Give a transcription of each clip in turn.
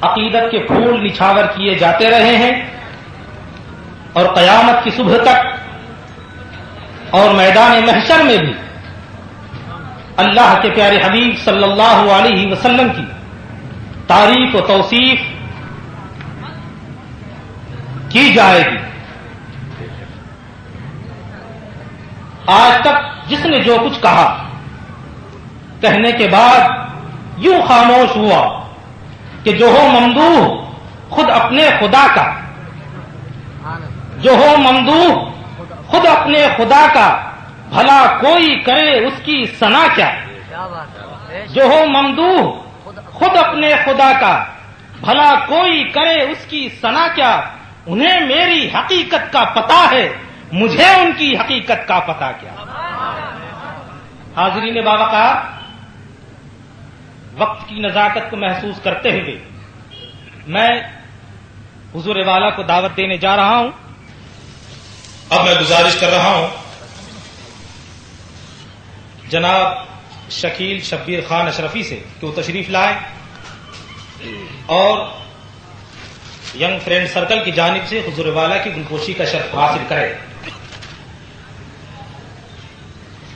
عقیدت کے پھول نچھاور کیے جاتے رہے ہیں اور قیامت کی صبح تک اور میدان محشر میں بھی اللہ کے پیارے حبیب صلی اللہ علیہ وسلم کی تعریف و توصیف کی جائے گی۔ آج تک جس نے جو کچھ کہا، کہنے کے بعد یوں خاموش ہوا کہ جو ہو ممدوح خود اپنے خدا کا، جو ہو ممدوح خود اپنے خدا کا، بھلا کوئی کرے اس کی ثنا کیا۔ جو ہو ممدوح خود اپنے خدا کا، بھلا کوئی کرے اس کی ثنا کیا۔ انہیں میری حقیقت کا پتہ ہے، مجھے ان کی حقیقت کا پتہ کیا۔ حاضرین باوقار، وقت کی نزاکت کو محسوس کرتے ہوئے میں حضور والا کو دعوت دینے جا رہا ہوں۔ اب میں گزارش کر رہا ہوں جناب شکیل شبیر خان اشرفی سے کہ وہ تشریف لائے اور ینگ فرینڈ سرکل کی جانب سے حضور والا کی گلپوشی کا شرف حاصل کرے۔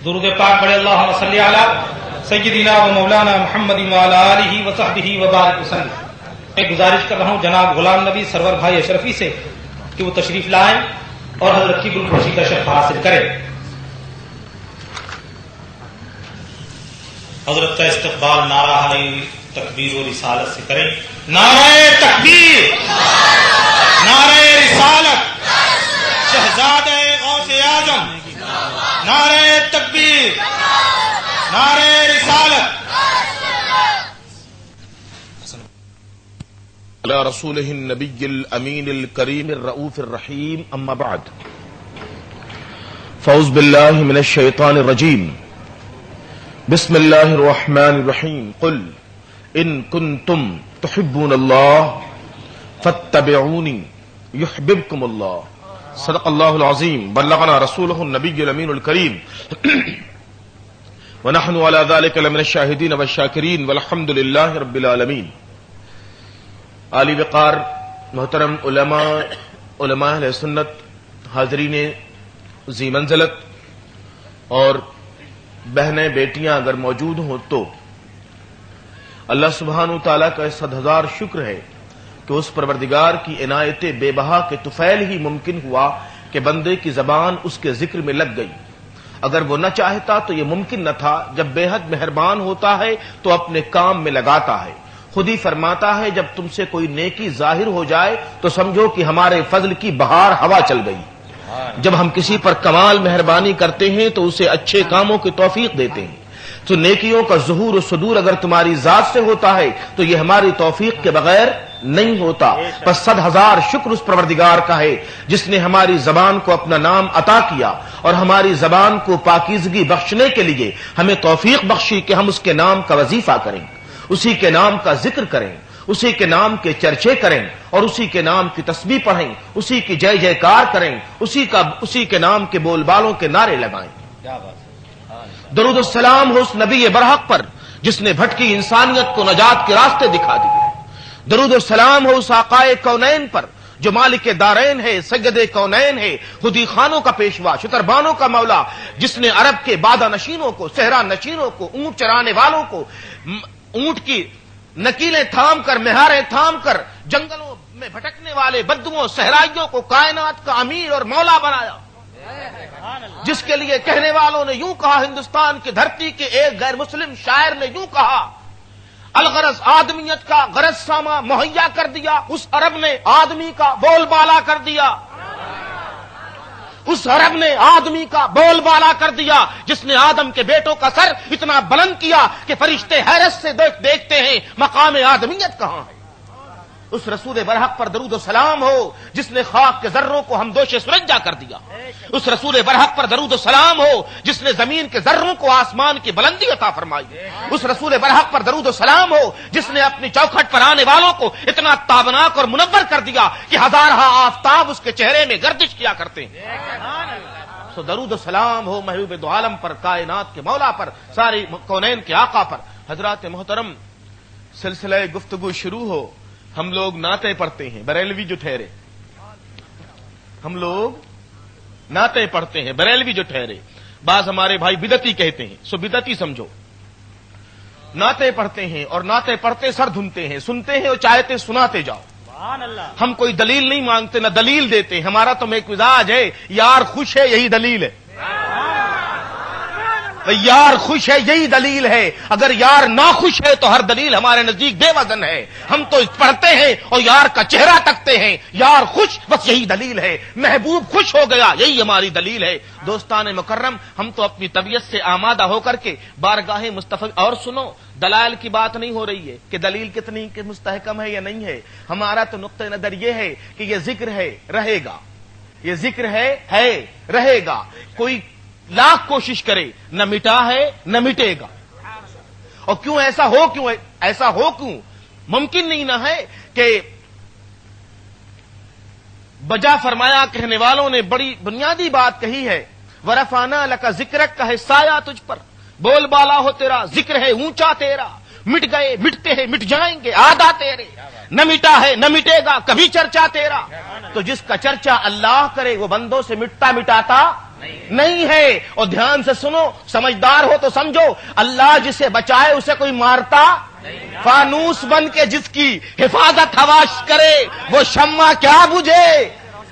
درود پاک پڑھے، اللہم صلی علی سیدنا و مولانا محمد وعلی آلہ وصحبہ وبارک وسلم۔ میں گزارش کر رہا ہوں جناب غلام نبی سرور بھائی اشرفی سے کہ وہ تشریف لائیں اور حضرت کی گلپوشی کا شرف حاصل کرے۔ حضرت کا استقبال نعرہ علیہ تکبیر و رسالت سے کریں۔ نعرہ تکبیر، نعرہ رسالت، شہزادہ غوث اعظم، نعرہ تکبیر، نعرہ رسالت۔ على رسوله النبي الأمين الكريم الرؤوف الرحيم أما بعد فأعوذ بالله من الشيطان الرجيم بسم الله الرحمن الرحيم قل إن كنتم تحبون الله فاتبعوني يحببكم الله صدق الله العظيم بلغنا رسوله النبي الأمين الكريم ونحن على ذلك لمن الشاهدين والشاكرين والحمد لله رب العالمين۔ عالی وقار محترم علماء اہل سنت، حاضرین ذی منزلت اور بہنیں بیٹیاں اگر موجود ہوں تو اللہ سبحانہ تعالیٰ کا 100,000 شکر ہے کہ اس پروردگار کی عنایت بے بہا کے طفیل ہی ممکن ہوا کہ بندے کی زبان اس کے ذکر میں لگ گئی۔ اگر وہ نہ چاہتا تو یہ ممکن نہ تھا۔ جب بے حد مہربان ہوتا ہے تو اپنے کام میں لگاتا ہے۔ خود ہی فرماتا ہے جب تم سے کوئی نیکی ظاہر ہو جائے تو سمجھو کہ ہمارے فضل کی بہار ہوا چل گئی۔ جب ہم کسی پر کمال مہربانی کرتے ہیں تو اسے اچھے کاموں کی توفیق دیتے ہیں۔ تو نیکیوں کا ظہور و صدور اگر تمہاری ذات سے ہوتا ہے تو یہ ہماری توفیق کے بغیر نہیں ہوتا۔ بس 100,000 شکر اس پروردگار کا ہے جس نے ہماری زبان کو اپنا نام عطا کیا اور ہماری زبان کو پاکیزگی بخشنے کے لیے ہمیں توفیق بخشی کہ ہم اس کے نام کا وظیفہ کریں، اسی کے نام کا ذکر کریں، اسی کے نام کے چرچے کریں اور اسی کے نام کی تسبیح پڑھیں، اسی کی جے جے کار کریں، اسی کے نام کے بول بالوں کے نعرے لگائیں۔ درود السلام ہو اس نبی برحق پر جس نے بھٹکی انسانیت کو نجات کے راستے دکھا دیے۔ درود السلام ہو اس آقائے کونین پر جو مالک دارین ہے، سید کونین ہے، خودی خانوں کا پیشوا، شتربانوں کا مولا، جس نے عرب کے بادہ نشینوں کو، صحرا نشینوں کو، اونٹ چرانے والوں کو، اونٹ کی نکیلیں تھام کر، مہاریں تھام کر جنگلوں میں بھٹکنے والے بدوؤں صحرائیوں کو کائنات کا امیر اور مولا بنایا، جس کے لیے کہنے والوں نے یوں کہا، ہندوستان کی دھرتی کے ایک غیر مسلم شاعر نے یوں کہا، الغرض آدمیت کا غرض ساما مہیا کر دیا، اس عرب نے آدمی کا بول بالا کر دیا، اس عرب نے آدمی کا بول بالا کر دیا جس نے آدم کے بیٹوں کا سر اتنا بلند کیا کہ فرشتے حیرت سے دیکھتے ہیں مقام آدمیت کہاں ہے۔ اس رسول برحق پر درود و سلام ہو جس نے خاک کے ذروں کو ہمدوش سرجا کر دیا۔ اس رسول برحق پر درود و سلام ہو جس نے زمین کے ذروں کو آسمان کی بلندی عطا فرمائی۔ اس رسول برحق پر درود و سلام ہو جس نے اپنی چوکھٹ پر آنے والوں کو اتنا تابناک اور منور کر دیا کہ ہزارہ آفتاب اس کے چہرے میں گردش کیا کرتے ہیں۔ سو درود و سلام ہو محبوب دو عالم پر، کائنات کے مولا پر، ساری کونین کے آقا پر۔ حضرات محترم، سلسلہ گفتگو شروع ہو ہم لوگ نعتیں پڑھتے ہیں، بریلوی جو ٹھہرے، ہم لوگ نعتیں پڑھتے ہیں، بریلوی جو ٹھہرے، بعض ہمارے بھائی بدعتی کہتے ہیں، سو بدعتی سمجھو، نعتیں پڑھتے ہیں اور نعتیں پڑھتے سر دھنتے ہیں، سنتے ہیں اور چاہتے سناتے جاؤ۔ ہم کوئی دلیل نہیں مانگتے، نہ دلیل دیتے، ہمارا تو ایک مزاج ہے، یار خوش ہے یہی دلیل ہے، یار خوش ہے یہی دلیل ہے، اگر یار ناخوش ہے تو ہر دلیل ہمارے نزدیک بے وزن ہے۔ ہم تو پڑھتے ہیں اور یار کا چہرہ تکتے ہیں، یار خوش بس یہی دلیل ہے، محبوب خوش ہو گیا یہی ہماری دلیل ہے۔ دوستان مکرم، ہم تو اپنی طبیعت سے آمادہ ہو کر کے بارگاہ مصطفی، اور سنو، دلائل کی بات نہیں ہو رہی ہے کہ دلیل کتنی کہ مستحکم ہے یا نہیں ہے، ہمارا تو نقطہ نظر یہ ہے کہ یہ ذکر ہے، رہے گا، یہ ذکر ہے رہے گا، کوئی لاکھ کوشش کرے نہ مٹا ہے نہ مٹے گا۔ اور کیوں ایسا ہو کیوں ممکن نہیں نہ ہے کہ بجا فرمایا کہنے والوں نے بڑی بنیادی بات کہی ہے، ورفعنا لک ذکرک کا ہے سایہ تجھ پر، بول بالا ہو تیرا، ذکر ہے اونچا تیرا، مٹ گئے مٹتے ہیں مٹ جائیں گے آدھا تیرے، نہ مٹا ہے نہ مٹے گا کبھی چرچا تیرا۔ تو جس کا چرچا اللہ کرے وہ بندوں سے مٹاتا نہیں ہے۔ اور دھیان سے سنو، سمجھدار ہو تو سمجھو، اللہ جسے بچائے اسے کوئی مارتا، فانوس بن کے جس کی حفاظت ہواش کرے وہ شمع کیا بجھے،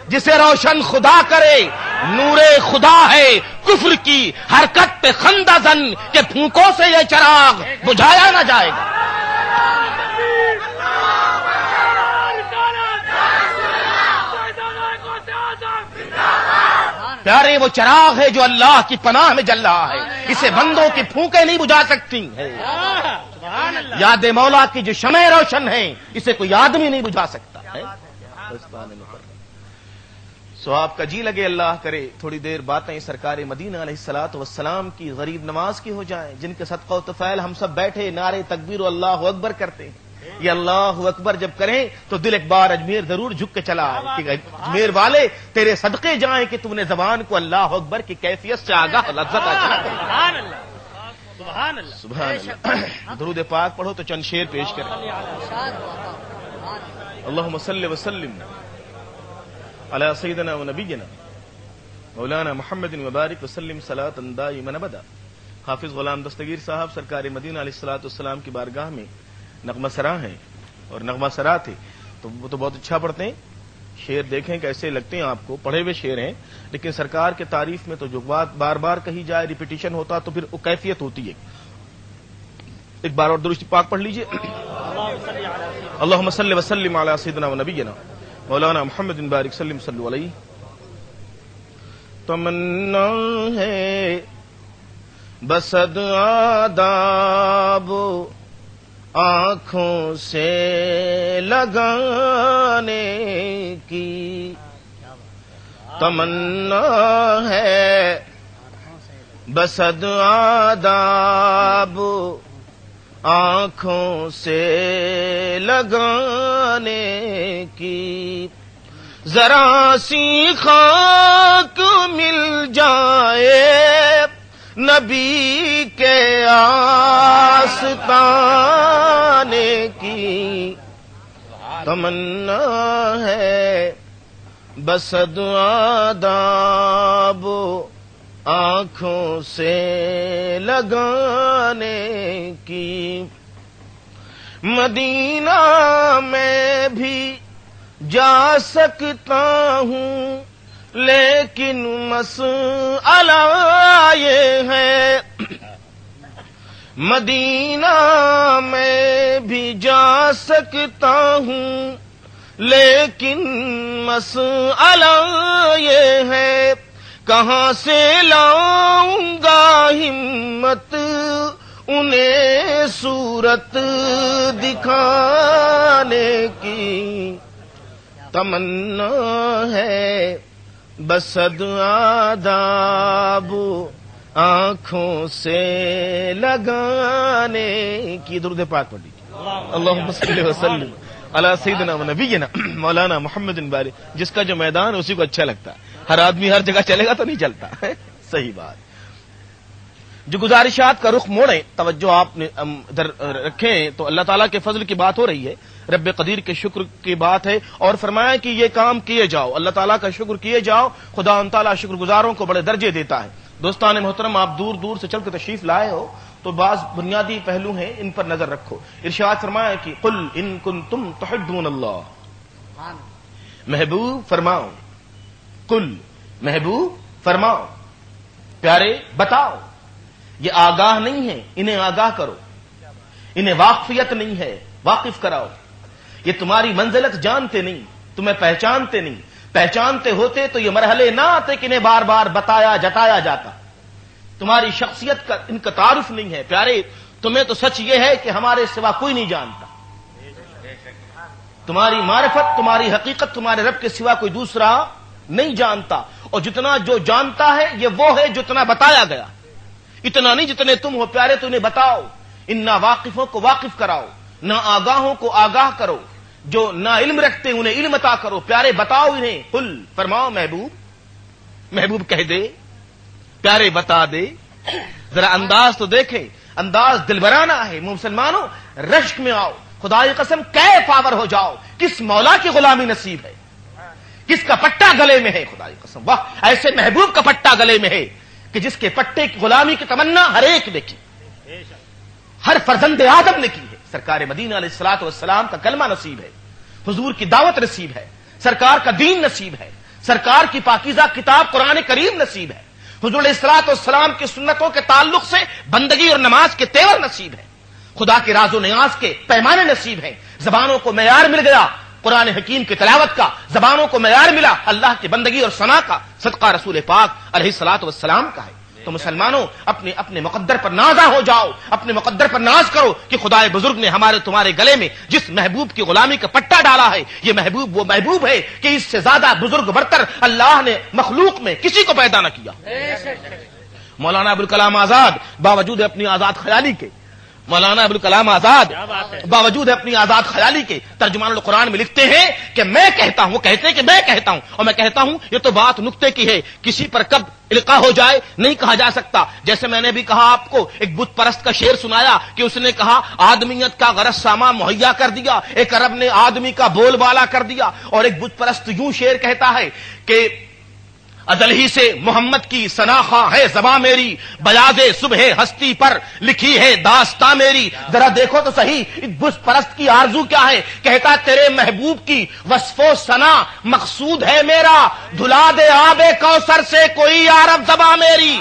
جسے روشن خدا کرے نور خدا ہے، کفر کی حرکت پہ خندہ زن کہ پھونکوں سے یہ چراغ بجھایا نہ جائے گا۔ پیارے وہ چراغ ہے جو اللہ کی پناہ میں جل رہا ہے، اسے بندوں کی پھونکیں نہیں بجھا سکتی ہے۔ یاد مولا کی جو شمع روشن ہے اسے کوئی آدمی نہیں بجھا سکتا ہے۔ سو آپ کا جی لگے، اللہ کرے تھوڑی دیر باتیں سرکار مدینہ علیہ الصلوۃ والسلام کی غریب نواز کی ہو جائیں، جن کے صدقہ و طفیل ہم سب بیٹھے نعرے تکبیر و اللہ اکبر کرتے ہیں۔ یہ اللہ اکبر جب کریں تو دل ایک بار اجمیر ضرور جھک کے چلا آئے کہ اجمیر والے تیرے صدقے جائیں کہ تم نے زبان کو اللہ اکبر کی کیفیت سے آگاہ لذت سبحان اللہ۔ درود پاک پڑھو تو چند شعر پیش کریں۔ اللہم صلی وسلم علی سیدنا و نبینا مولانا محمد وبارک وسلم صلاۃ دائما ابدا۔ حافظ غلام دستگیر صاحب سرکار مدینہ علیہ الصلوۃ والسلام کی بارگاہ میں نغمہ سرا ہیں اور نغمہ سرا تھے، تو وہ تو بہت اچھا پڑھتے ہیں، شعر دیکھیں کیسے لگتے ہیں آپ کو، پڑھے ہوئے شعر ہیں، لیکن سرکار کے تعریف میں تو جو بات بار بار کہی جائے ریپیٹیشن ہوتا تو پھر وہ کیفیت ہوتی ہے۔ ایک بار اور درود پاک پڑھ لیجئے۔ اللہم صلی وسلم علی سیدنا و نبینا مولانا محمد بارک سلم صلو علیہ۔ تمنا ہے بسد آداب آنکھوں سے لگانے کی، تمنا ہے بسد آداب آنکھوں سے لگانے کی، ذرا سی خاک مل جائے نبی کے آستانے کی، تمنا ہے بسد آداب آنکھوں سے لگانے کی، مدینہ میں بھی جا سکتا ہوں لیکن مسئلہ یہ ہے، مدینہ میں بھی جا سکتا ہوں لیکن مسئلہ یہ ہے، کہاں سے لاؤں گا ہمت انہیں صورت دکھانے کی، تمنا ہے بسد آداب آنکھوں سے لگانے کی۔ درود پاک پڑھ لیجیے۔ اللہم صلی وسلم علی سیدنا و نبینا مولانا محمد بارک۔ جس کا جو میدان اسی کو اچھا لگتا ہے، ہر آدمی ہر جگہ چلے گا تو نہیں چلتا، صحیح بات۔ جو گزارشات کا رخ موڑیں، توجہ آپ نے ادھر رکھیں تو اللہ تعالیٰ کے فضل کی بات ہو رہی ہے، رب قدیر کے شکر کی بات ہے، اور فرمایا کہ یہ کام کیے جاؤ، اللہ تعالیٰ کا شکر کیے جاؤ، خدا ان تعالیٰ شکر گزاروں کو بڑے درجے دیتا ہے۔ دوستان محترم، آپ دور دور سے چل کے تشریف لائے ہو تو بعض بنیادی پہلو ہیں، ان پر نظر رکھو۔ ارشاد فرمایا کہ قل ان کنتم تحبون اللہ، محبوب فرماؤ، قل محبوب فرماؤ، پیارے بتاؤ، یہ آگاہ نہیں ہے، انہیں آگاہ کرو، انہیں واقفیت نہیں ہے، واقف کراؤ۔ یہ تمہاری منزلت جانتے نہیں، تمہیں پہچانتے نہیں، پہچانتے ہوتے تو یہ مرحلے نہ آتے کہ انہیں بار بار بتایا جتایا جاتا۔ تمہاری شخصیت کا ان کا تعارف نہیں ہے، پیارے تمہیں تو سچ یہ ہے کہ ہمارے سوا کوئی نہیں جانتا، تمہاری معرفت، تمہاری حقیقت تمہارے رب کے سوا کوئی دوسرا نہیں جانتا، اور جتنا جو جانتا ہے یہ وہ ہے جتنا بتایا گیا، اتنا نہیں جتنے تم ہو۔ پیارے تو انہیں بتاؤ، ان نا واقفوں کو واقف کراؤ، نہ آگاہوں کو آگاہ کرو، جو نہ علم رکھتے انہیں علم عطا کرو۔ پیارے بتاؤ انہیں، قل فرماؤ، محبوب کہہ دے، پیارے بتا دے۔ ذرا انداز تو دیکھیں، انداز دلبرانہ ہے۔ مسلمانوں رشک میں آؤ، خدا کی قسم کیف آور ہو جاؤ، کس مولا کی غلامی نصیب ہے، کس کا پٹا گلے میں ہے، خدا کی قسم واہ، ایسے محبوب کا پٹا گلے میں ہے کہ جس کے پٹے کی غلامی کی تمنا ہر ایک نے کی، ہر فرزند آدم نے کی ہے۔ سرکار مدینہ علیہ الصلوۃ والسلام کا کلمہ نصیب ہے، حضور کی دعوت نصیب ہے، سرکار کا دین نصیب ہے، سرکار کی پاکیزہ کتاب قرآن کریم نصیب ہے، حضور علیہ الصلوۃ والسلام کی سنتوں کے تعلق سے بندگی اور نماز کے تیور نصیب ہے، خدا کے راز و نیاز کے پیمانے نصیب ہیں، زبانوں کو معیار مل گیا قرآن حکیم کی تلاوت کا، زبانوں کو معیار ملا اللہ کی بندگی اور ثنا کا، صدقہ رسول پاک علیہ الصلوۃ والسلام کا ہے۔ تو مسلمانوں اپنے مقدر پر نازا ہو جاؤ، اپنے مقدر پر ناز کرو کہ خدائے بزرگ نے ہمارے تمہارے گلے میں جس محبوب کی غلامی کا پٹا ڈالا ہے، یہ محبوب وہ محبوب ہے کہ اس سے زیادہ بزرگ برتر اللہ نے مخلوق میں کسی کو پیدا نہ کیا۔ مولانا ابوالکلام آزاد باوجود اپنی آزاد خیالی کے، مولانا ابوالکلام آزاد باوجود اپنی آزاد خیالی کے ترجمان القرآن میں لکھتے ہیں کہ میں کہتا ہوں، وہ کہتے ہیں کہ میں کہتا ہوں، اور میں کہتا ہوں یہ تو بات نکتے کی ہے، کسی پر کب القاء ہو جائے نہیں کہا جا سکتا۔ جیسے میں نے بھی کہا آپ کو، ایک بت پرست کا شعر سنایا کہ اس نے کہا آدمیت کا غرض سامان مہیا کر دیا، ایک عرب نے آدمی کا بول بالا کر دیا، اور ایک بت پرست یوں شعر کہتا ہے کہ ازل ہی سے محمد کی سناخواں ہے زباں میری، بیاض صبح ہستی پر لکھی ہے داستاں میری۔ ذرا دیکھو تو صحیح اس بت پرست کی آرزو کیا ہے، کہتا تیرے محبوب کی وصف و ثنا مقصود ہے میرا، دھلا دے آب کوثر سے کوئی عرب زباں میری۔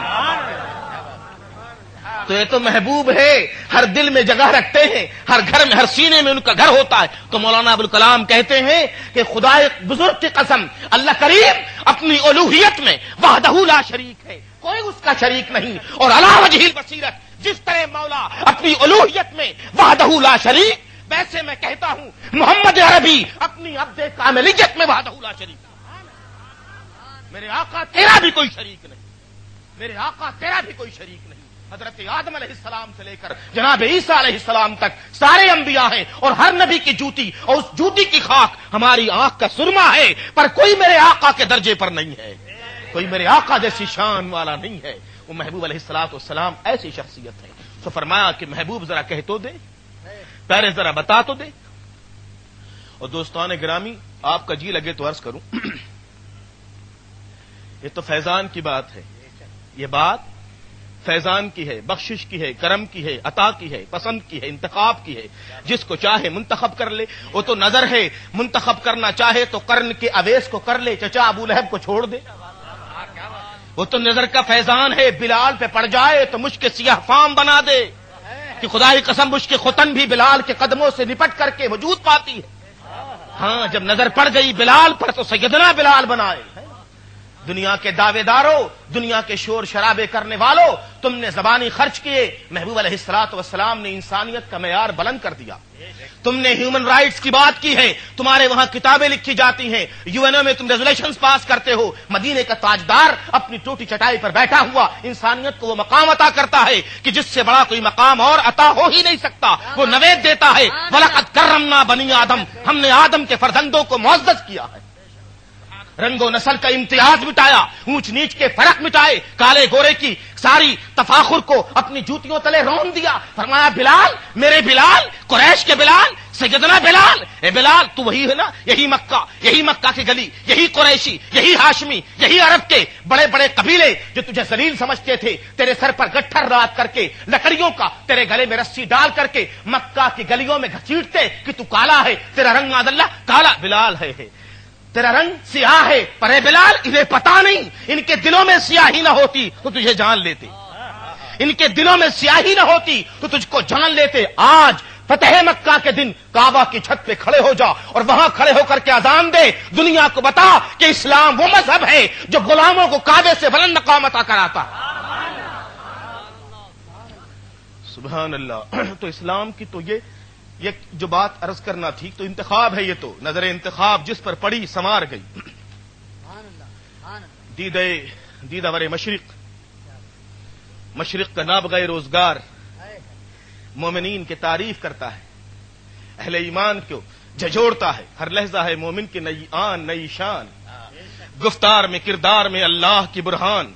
تو یہ تو محبوب ہے، ہر دل میں جگہ رکھتے ہیں، ہر گھر میں، ہر سینے میں ان کا گھر ہوتا ہے۔ تو مولانا ابوالکلام کہتے ہیں کہ خدا بزرگ کی قسم، اللہ کریم اپنی الوہیت میں وحدہ لا شریک ہے، کوئی اس کا شریک نہیں، اور علی وجہ البصیرت جس طرح مولا اپنی الوہیت میں وحدہ لا شریک، ویسے میں کہتا ہوں محمد عربی اپنی عبد کاملیت میں وحدہ لا شریک۔ میرے آقا تیرا بھی کوئی شریک نہیں، میرے آقا تیرا بھی کوئی شریک نہیں۔ حضرت آدم علیہ السلام سے لے کر جناب عیسیٰ علیہ السلام تک سارے انبیاء ہیں، اور ہر نبی کی جوتی اور اس جوتی کی خاک ہماری آنکھ کا سرما ہے، پر کوئی میرے آقا کے درجے پر نہیں ہے، کوئی میرے آقا جیسی شان والا نہیں ہے۔ وہ محبوب علیہ الصلوۃ والسلام ایسی شخصیت ہے۔ تو فرمایا کہ محبوب ذرا کہہ تو دے، پیارے ذرا بتا تو دے۔ اور دوستان گرامی، آپ کا جی لگے تو عرض کروں، یہ تو فیضان کی بات ہے، یہ بات فیضان کی ہے، بخشش کی ہے، کرم کی ہے، عطا کی ہے، پسند کی ہے، انتخاب کی ہے۔ جس کو چاہے منتخب کر لے، وہ تو نظر ہے، منتخب کرنا چاہے تو قرن کے اویس کو کر لے، چچا ابو لہب کو چھوڑ دے۔ وہ تو نظر کا فیضان ہے، بلال پہ پڑ جائے تو مشک سیاہ فام بنا دے، کہ خدا کی قسم مشک ختن بھی بلال کے قدموں سے نپٹ کر کے وجود پاتی ہے۔ ہاں جب نظر پڑ گئی بلال پر تو سیدنا بلال بنائے۔ دنیا کے دعوے داروں، دنیا کے شور شرابے کرنے والوں، تم نے زبانی خرچ کیے، محبوب علیہ الصلوۃ والسلام نے انسانیت کا معیار بلند کر دیا۔ تم نے ہیومن رائٹس کی بات کی ہے، تمہارے وہاں کتابیں لکھی جاتی ہیں، یو این او میں تم ریزولوشنز پاس کرتے ہو، مدینے کا تاجدار اپنی ٹوٹی چٹائی پر بیٹھا ہوا انسانیت کو وہ مقام عطا کرتا ہے کہ جس سے بڑا کوئی مقام اور عطا ہو ہی نہیں سکتا، وہ نوید دیتا ہے۔ وَلَقَدْ كَرَّمْنَا بَنِي آدم، ہم نے آدم کے فرزندوں کو معزز کیا ہے۔ رنگ و نسل کا امتیاز مٹایا، اونچ نیچ کے فرق مٹائے، کالے گورے کی ساری تفاخر کو اپنی جوتیوں تلے رون دیا، فرمایا بلال میرے بلال، قریش کے بلال، سیدنا بلال، اے بلال تو وہی ہے نا، یہی مکہ کی گلی، یہی قریشی، یہی ہاشمی، یہی عرب کے بڑے بڑے قبیلے جو تجھے ذلیل سمجھتے تھے، تیرے سر پر گٹھر رات کر کے لکڑیوں کا، تیرے گلے میں رسی ڈال کر کے مکہ کی گلیوں میں گھسیٹتے کہ تو کالا ہے، تیرا رنگ معاذ اللہ کالا، بلال ہے تیرا رنگ سیاہ ہے، پر اے بلال انہیں پتا نہیں، ان کے دلوں میں سیاہی نہ ہوتی تو تجھے جان لیتے، ان کے دلوں میں سیاہی نہ ہوتی تو تجھ کو جان لیتے۔ آج فتح مکہ کے دن کعبہ کی چھت پہ کھڑے ہو جا اور وہاں کھڑے ہو کر کے اذان دے، دنیا کو بتا کہ اسلام وہ مذہب ہے جو غلاموں کو کعبے سے بلند مقام عطا کراتا ہے۔ سبحان اللہ۔ تو اسلام کی تو یہ جو بات عرض کرنا تھی، تو انتخاب ہے، یہ تو نظر انتخاب جس پر پڑی سمار گئی۔ دیدہ مشرق کا نابغہ روزگار مومنین کی تعریف کرتا ہے، اہل ایمان کو جھجوڑتا ہے، ہر لحظہ ہے مومن کی نئی آن نئی شان، گفتار میں کردار میں اللہ کی برہان،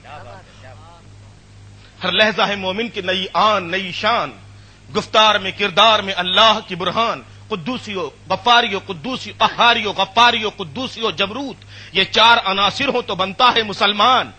ہر لحظہ ہے مومن کی نئی آن نئی شان، گفتار میں کردار میں اللہ کی برہان، قدوسیو غفاریو قدوسی قہاریو غفاریو قدوسیو جبروت، یہ چار عناصر ہوں تو بنتا ہے مسلمان،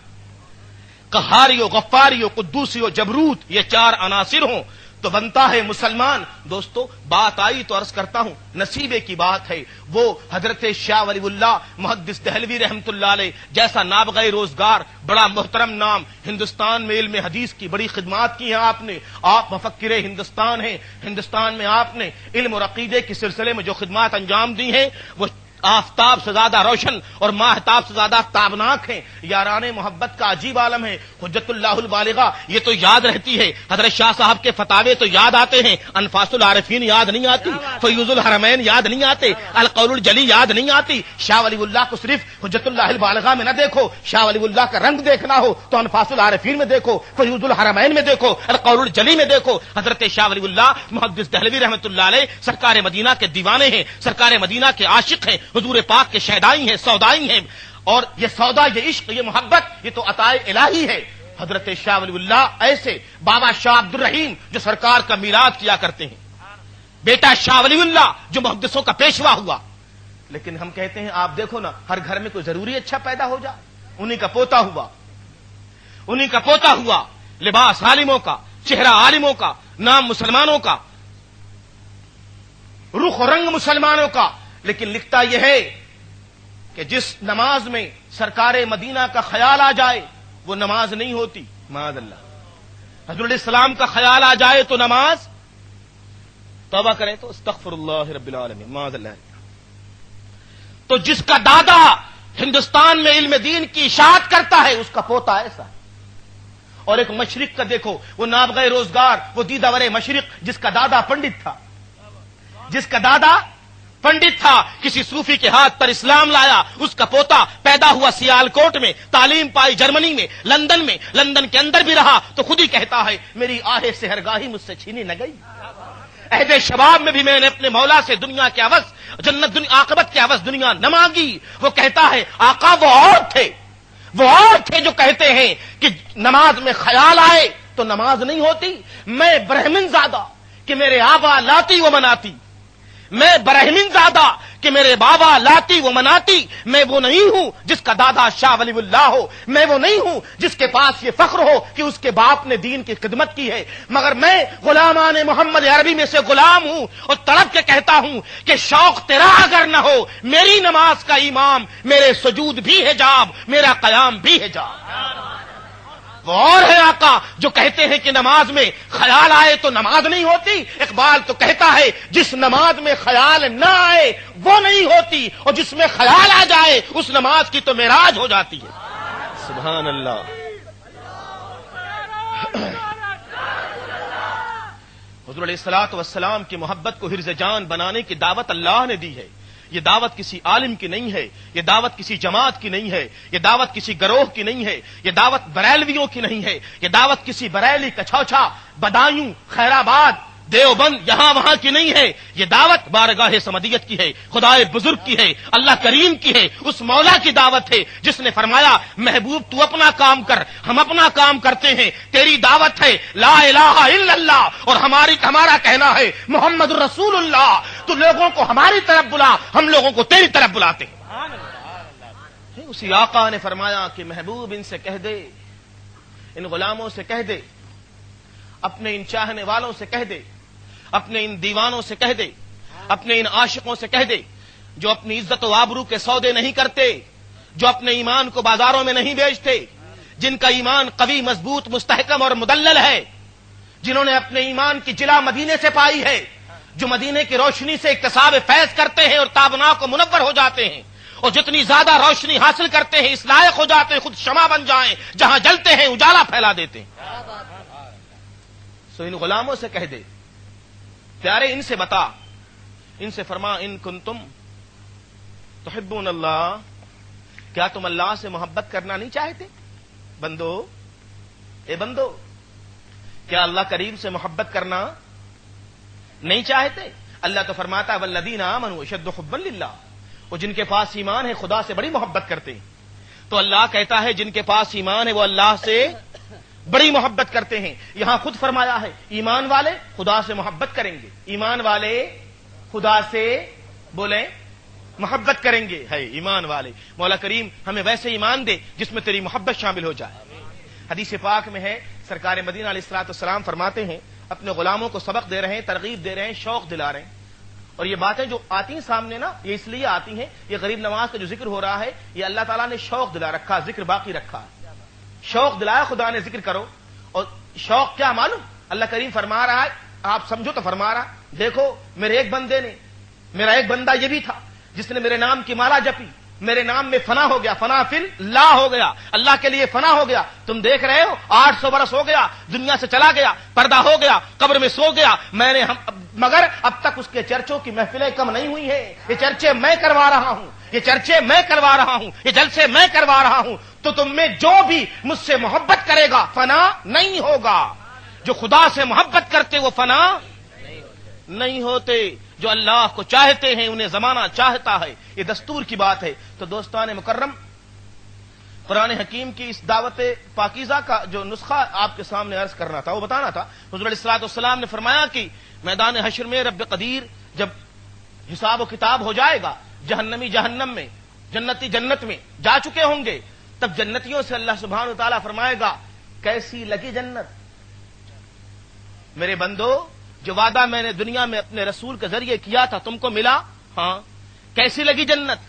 قہاریو غفاریو قدوسیو جبروت، یہ چار عناصر ہوں تو بنتا ہے مسلمان۔ دوستو بات آئی تو عرض کرتا ہوں، نصیبے کی بات ہے، وہ حضرت شاہ ولی اللہ محدث دہلوی رحمت اللہ علیہ جیسا نابغہ روزگار، بڑا محترم نام، ہندوستان میں علم حدیث کی بڑی خدمات کی ہیں آپ نے، آپ مفکر ہندوستان ہیں، ہندوستان میں آپ نے علم اور عقیدے کے سلسلے میں جو خدمات انجام دی ہیں وہ آفتاب سے زیادہ روشن اور ماہتاب سے زیادہ تابناک ہیں۔ یاران محبت کا عجیب عالم ہے، حجت اللہ البالغہ یہ تو یاد رہتی ہے، حضرت شاہ صاحب کے فتاوے تو یاد آتے ہیں، انفاس العارفین یاد نہیں آتی، فیوز الحرمین یاد نہیں آتے، القول الجلی یاد نہیں آتی۔ شاہ ولی اللہ کو صرف حجت اللہ البالغہ میں نہ دیکھو، شاہ ولی اللہ کا رنگ دیکھنا ہو تو انفاس العارفین میں دیکھو، فیوز الحرمین میں دیکھو، القول الجلی میں دیکھو۔ حضرت شاہ ولی اللہ محدث دہلوی رحمۃ اللہ علیہ سرکار مدینہ کے دیوانے ہیں، سرکار مدینہ کے عاشق ہیں، حضور پاک کے شہدائی ہیں، سودائی ہیں، اور یہ سودا، یہ عشق، یہ محبت، یہ تو عطائے الہی ہے۔ حضرت شاہ ولی اللہ ایسے بابا شاہ عبد الرحیم جو سرکار کا میلاد کیا کرتے ہیں، بیٹا شاہ ولی اللہ جو محدثوں کا پیشوا ہوا، لیکن ہم کہتے ہیں آپ دیکھو نا، ہر گھر میں کوئی ضروری اچھا پیدا ہو جائے، انہی کا پوتا ہوا، لباس عالموں کا، چہرہ عالموں کا، نام مسلمانوں کا، رخ و رنگ مسلمانوں کا، لیکن لکھتا یہ ہے کہ جس نماز میں سرکار مدینہ کا خیال آ جائے وہ نماز نہیں ہوتی، معاذ اللہ، حضرت السلام کا خیال آ جائے تو نماز، توبہ کریں تو استغفر اللہ رب العالمین، معاذ اللہ۔ تو جس کا دادا ہندوستان میں علم دین کی اشاعت کرتا ہے اس کا پوتا ایسا ہے۔ اور ایک مشرق کا دیکھو، وہ نابغہ روزگار، وہ دیدہ مشرق جس کا دادا پنڈت تھا، کسی صوفی کے ہاتھ پر اسلام لایا، اس کا پوتا پیدا ہوا سیال کوٹ میں، تعلیم پائی جرمنی میں، لندن کے اندر بھی رہا تو خود ہی کہتا ہے میری آہ سحرگاہی مجھ سے چھینی نہ گئی، عہد شباب میں بھی میں نے اپنے مولا سے دنیا کے عوض، جنت عاقبت کے عوض دنیا نہ مانگی۔ وہ کہتا ہے آقا وہ اور تھے جو کہتے ہیں کہ نماز میں خیال آئے تو نماز نہیں ہوتی، میں برہمن زادہ کہ میرے آبا لاتی و مناتی، میں برہمن زادہ کہ میرے بابا لاتی و مناتی، میں وہ نہیں ہوں جس کا دادا شاہ ولی اللہ ہو، میں وہ نہیں ہوں جس کے پاس یہ فخر ہو کہ اس کے باپ نے دین کی خدمت کی ہے، مگر میں غلامان محمد عربی میں سے غلام ہوں اور تڑپ کے کہتا ہوں کہ شوق تیرا اگر نہ ہو، میری نماز کا امام، میرے سجود بھی حجاب، میرا قیام بھی حجاب۔ وہ اور ہے آقا جو کہتے ہیں کہ نماز میں خیال آئے تو نماز نہیں ہوتی، اقبال تو کہتا ہے جس نماز میں خیال نہ آئے وہ نہیں ہوتی، اور جس میں خیال آ جائے اس نماز کی تو معراج ہو جاتی ہے۔ سبحان اللہ۔ حضور علیہ الصلوۃ والسلام کی محبت کو حرز جان بنانے کی دعوت اللہ نے دی ہے۔ یہ دعوت کسی عالم کی نہیں ہے، یہ دعوت کسی جماعت کی نہیں ہے، یہ دعوت کسی گروہ کی نہیں ہے، یہ دعوت بریلویوں کی نہیں ہے، یہ دعوت کسی بریلی کچھوچا بدایوں خیرآباد دیوبند یہاں وہاں کی نہیں ہے، یہ دعوت بارگاہ سمدیت کی ہے، خدائے بزرگ کی ہے، اللہ کریم کی ہے، اس مولا کی دعوت ہے جس نے فرمایا محبوب تو اپنا کام کر، ہم اپنا کام کرتے ہیں، تیری دعوت ہے لا الہ الا اللہ اور ہمارا کہنا ہے محمد رسول اللہ، تو لوگوں کو ہماری طرف بلا، ہم لوگوں کو تیری طرف بلاتے ہیں۔ اسی آقا نے فرمایا کہ محبوب ان سے کہہ دے، ان غلاموں سے کہہ دے، اپنے ان چاہنے والوں سے کہہ دے، اپنے ان دیوانوں سے کہہ دے، اپنے ان عاشقوں سے کہہ دے جو اپنی عزت و آبرو کے سودے نہیں کرتے، جو اپنے ایمان کو بازاروں میں نہیں بیچتے، جن کا ایمان قوی مضبوط مستحکم اور مدلل ہے، جنہوں نے اپنے ایمان کی جلا مدینے سے پائی ہے، جو مدینے کی روشنی سے اکتساب فیض کرتے ہیں اور تابناک و منور ہو جاتے ہیں، اور جتنی زیادہ روشنی حاصل کرتے ہیں اس لائق ہو جاتے ہیں خود شمع بن جائیں، جہاں جلتے ہیں اجالا پھیلا دیتے ہیں۔ سو ان غلاموں سے کہہ دے پیارے، ان سے بتا، ان سے فرما ان کنتم تحبون اللہ، کیا تم اللہ سے محبت کرنا نہیں چاہتے؟ بندو، اے بندو، کیا اللہ کریم سے محبت کرنا نہیں چاہتے؟ اللہ تو فرماتا ہے والذین آمنوا اشد حبا للہ، وہ جن کے پاس ایمان ہے خدا سے بڑی محبت کرتے ہیں۔ تو اللہ کہتا ہے جن کے پاس ایمان ہے وہ اللہ سے بڑی محبت کرتے ہیں۔ یہاں خود فرمایا ہے ایمان والے خدا سے محبت کریں گے، ایمان والے خدا سے بولیں محبت کریں گے، ہے ایمان والے۔ مولا کریم ہمیں ویسے ایمان دے جس میں تیری محبت شامل ہو جائے۔ حدیث پاک میں ہے سرکار مدینہ علیہ الصلوۃ والسلام فرماتے ہیں، اپنے غلاموں کو سبق دے رہے ہیں، ترغیب دے رہے ہیں، شوق دلا رہے ہیں، اور یہ باتیں جو آتی ہیں سامنے نا، یہ اس لیے آتی ہیں، یہ غریب نواز کا جو ذکر ہو رہا ہے یہ اللہ تعالیٰ نے شوق دلا رکھا، ذکر باقی رکھا، شوق دلایا خدا نے ذکر کرو۔ اور شوق کیا معلوم؟ اللہ کریم فرما رہا ہے، آپ سمجھو تو فرما رہا، دیکھو میرے ایک بندے نے، میرا ایک بندہ یہ بھی تھا جس نے میرے نام کی مالا جپی، میرے نام میں فنا ہو گیا، فنا فل لا ہو گیا، اللہ کے لیے فنا ہو گیا۔ تم دیکھ رہے ہو 800 برس ہو گیا، دنیا سے چلا گیا، پردہ ہو گیا، قبر میں سو گیا، مگر اب تک اس کے چرچوں کی محفلیں کم نہیں ہوئی ہیں، یہ چرچے میں کروا رہا ہوں، یہ چرچے میں کروا رہا ہوں، یہ جلسے میں کروا رہا ہوں، تو تم میں جو بھی مجھ سے محبت کرے گا فنا نہیں ہوگا۔ جو خدا سے محبت کرتے وہ فنا نہیں ہوتے، جو اللہ کو چاہتے ہیں انہیں زمانہ چاہتا ہے، یہ دستور کی بات ہے۔ تو دوستان مکرم، قرآن حکیم کی اس دعوت پاکیزہ کا جو نسخہ آپ کے سامنے عرض کرنا تھا، وہ بتانا تھا۔ حضور علیہ الصلوۃ والسلام نے فرمایا کہ میدان حشر میں رب قدیر جب حساب و کتاب ہو جائے گا، جہنمی جہنم میں، جنتی جنت میں جا چکے ہوں گے، تب جنتیوں سے اللہ سبحانہ و تعالیٰ فرمائے گا کیسی لگی جنت؟ میرے بندو، جو وعدہ میں نے دنیا میں اپنے رسول کے ذریعے کیا تھا تم کو ملا؟ ہاں۔ کیسی لگی جنت؟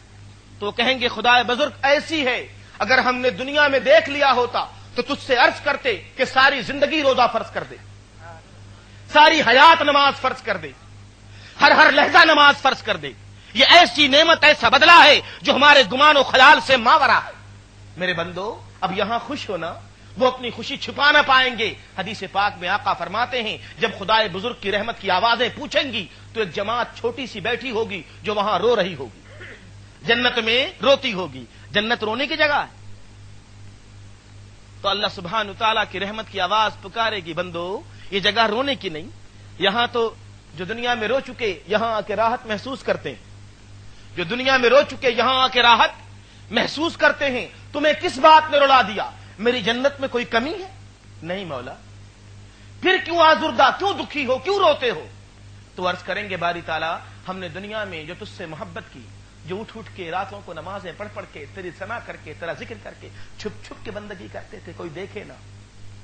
تو کہیں گے خدا بزرگ ایسی ہے، اگر ہم نے دنیا میں دیکھ لیا ہوتا تو تجھ سے عرض کرتے کہ ساری زندگی روزہ فرض کر دے، ساری حیات نماز فرض کر دے، ہر لہجہ نماز فرض کر دے۔ یہ ایسی نعمت، ایسا بدلہ ہے جو ہمارے گمان و خیال سے ماورا ہے۔ میرے بندو، اب یہاں خوش ہونا، وہ اپنی خوشی چھپا نہ پائیں گے۔ حدیث پاک میں آقا فرماتے ہیں جب خدائے بزرگ کی رحمت کی آوازیں پوچھیں گی تو ایک جماعت چھوٹی سی بیٹھی ہوگی جو وہاں رو رہی ہوگی، جنت میں روتی ہوگی۔ جنت رونے کی جگہ ہے، تو اللہ سبحانہ تعالیٰ کی رحمت کی آواز پکارے گی بندو یہ جگہ رونے کی نہیں، یہاں تو جو دنیا میں رو چکے یہاں آ کے راحت محسوس کرتے ہیں، جو دنیا میں رو چکے یہاں آ کے راحت محسوس کرتے ہیں۔ تمہیں کس بات نے رلا دیا؟ میری جنت میں کوئی کمی ہے؟ نہیں مولا، پھر کیوں آزردہ، کیوں دکھی ہو، کیوں روتے ہو؟ تو عرض کریں گے باری تعالیٰ ہم نے دنیا میں جو تجھ سے محبت کی، جو اٹھ کے راتوں کو نمازیں پڑھ کے تیری ثنا کر کے تیرا ذکر کر کے چھپ کے بندگی کرتے تھے، کوئی دیکھے نہ،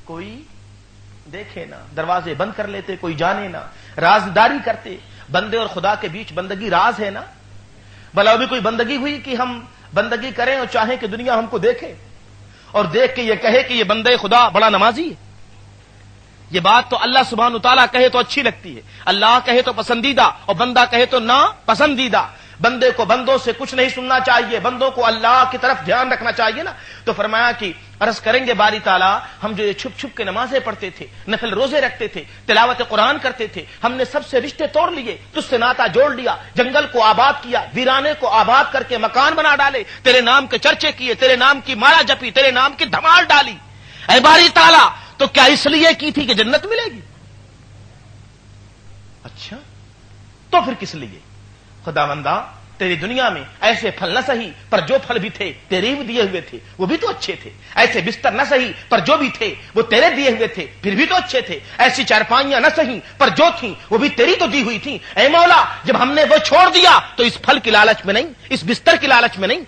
کوئی دیکھے نہ، دروازے بند کر لیتے، کوئی جانے نہ، رازداری کرتے۔ بندے اور خدا کے بیچ بندگی راز ہے نا، بھلا بھی کوئی بندگی ہوئی کہ ہم بندگی کریں اور چاہیں کہ دنیا ہم کو دیکھے اور دیکھ کے یہ کہے کہ یہ بندے خدا بڑا نمازی ہے؟ یہ بات تو اللہ سبحانہ تعالیٰ کہے تو اچھی لگتی ہے، اللہ کہے تو پسندیدہ اور بندہ کہے تو نا پسندیدہ۔ بندے کو بندوں سے کچھ نہیں سننا چاہیے، بندوں کو اللہ کی طرف دھیان رکھنا چاہیے نا۔ تو فرمایا کہ عرض کریں گے باری تعالیٰ ہم جو یہ چھپ کے نمازیں پڑھتے تھے، نفل روزے رکھتے تھے، تلاوت قرآن کرتے تھے، ہم نے سب سے رشتے توڑ لیے، تجھ سے ناتا جوڑ لیا، جنگل کو آباد کیا، ویرانے کو آباد کر کے مکان بنا ڈالے، تیرے نام کے چرچے کیے، تیرے نام کی مالا جپی، تیرے نام کی دھمال ڈالی۔ اے باری تعالیٰ تو کیا اس لیے کی تھی کہ جنت ملے گی؟ اچھا تو پھر کس لیے؟ خداوندا تیری دنیا میں ایسے پھل نہ سہی پر جو پھل بھی تھے تیرے ہی دیے ہوئے تھے وہ بھی تو اچھے تھے، ایسے بستر نہ سہی پر جو بھی تھے وہ تیرے دیے ہوئے تھے پھر بھی تو اچھے تھے، ایسی چارپائیاں نہ سہی پر جو تھیں وہ بھی تیری تو دی ہوئی تھیں۔ اے مولا جب ہم نے وہ چھوڑ دیا تو اس پھل کی لالچ میں نہیں، اس بستر کی لالچ میں نہیں،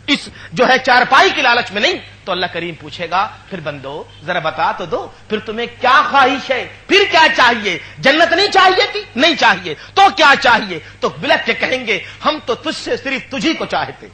اس جو ہے چارپائی کی لالچ میں نہیں، تو اللہ کریم پوچھے گا پھر بندو ذرا بتا تو دو پھر تمہیں کیا خواہش ہے، پھر کیا چاہیے؟ جنت نہیں چاہیے تھی؟ نہیں چاہیے تو کیا چاہیے؟ تو بلک کے کہیں گے ہم تو تجھ سے صرف تجھی کو چاہتے،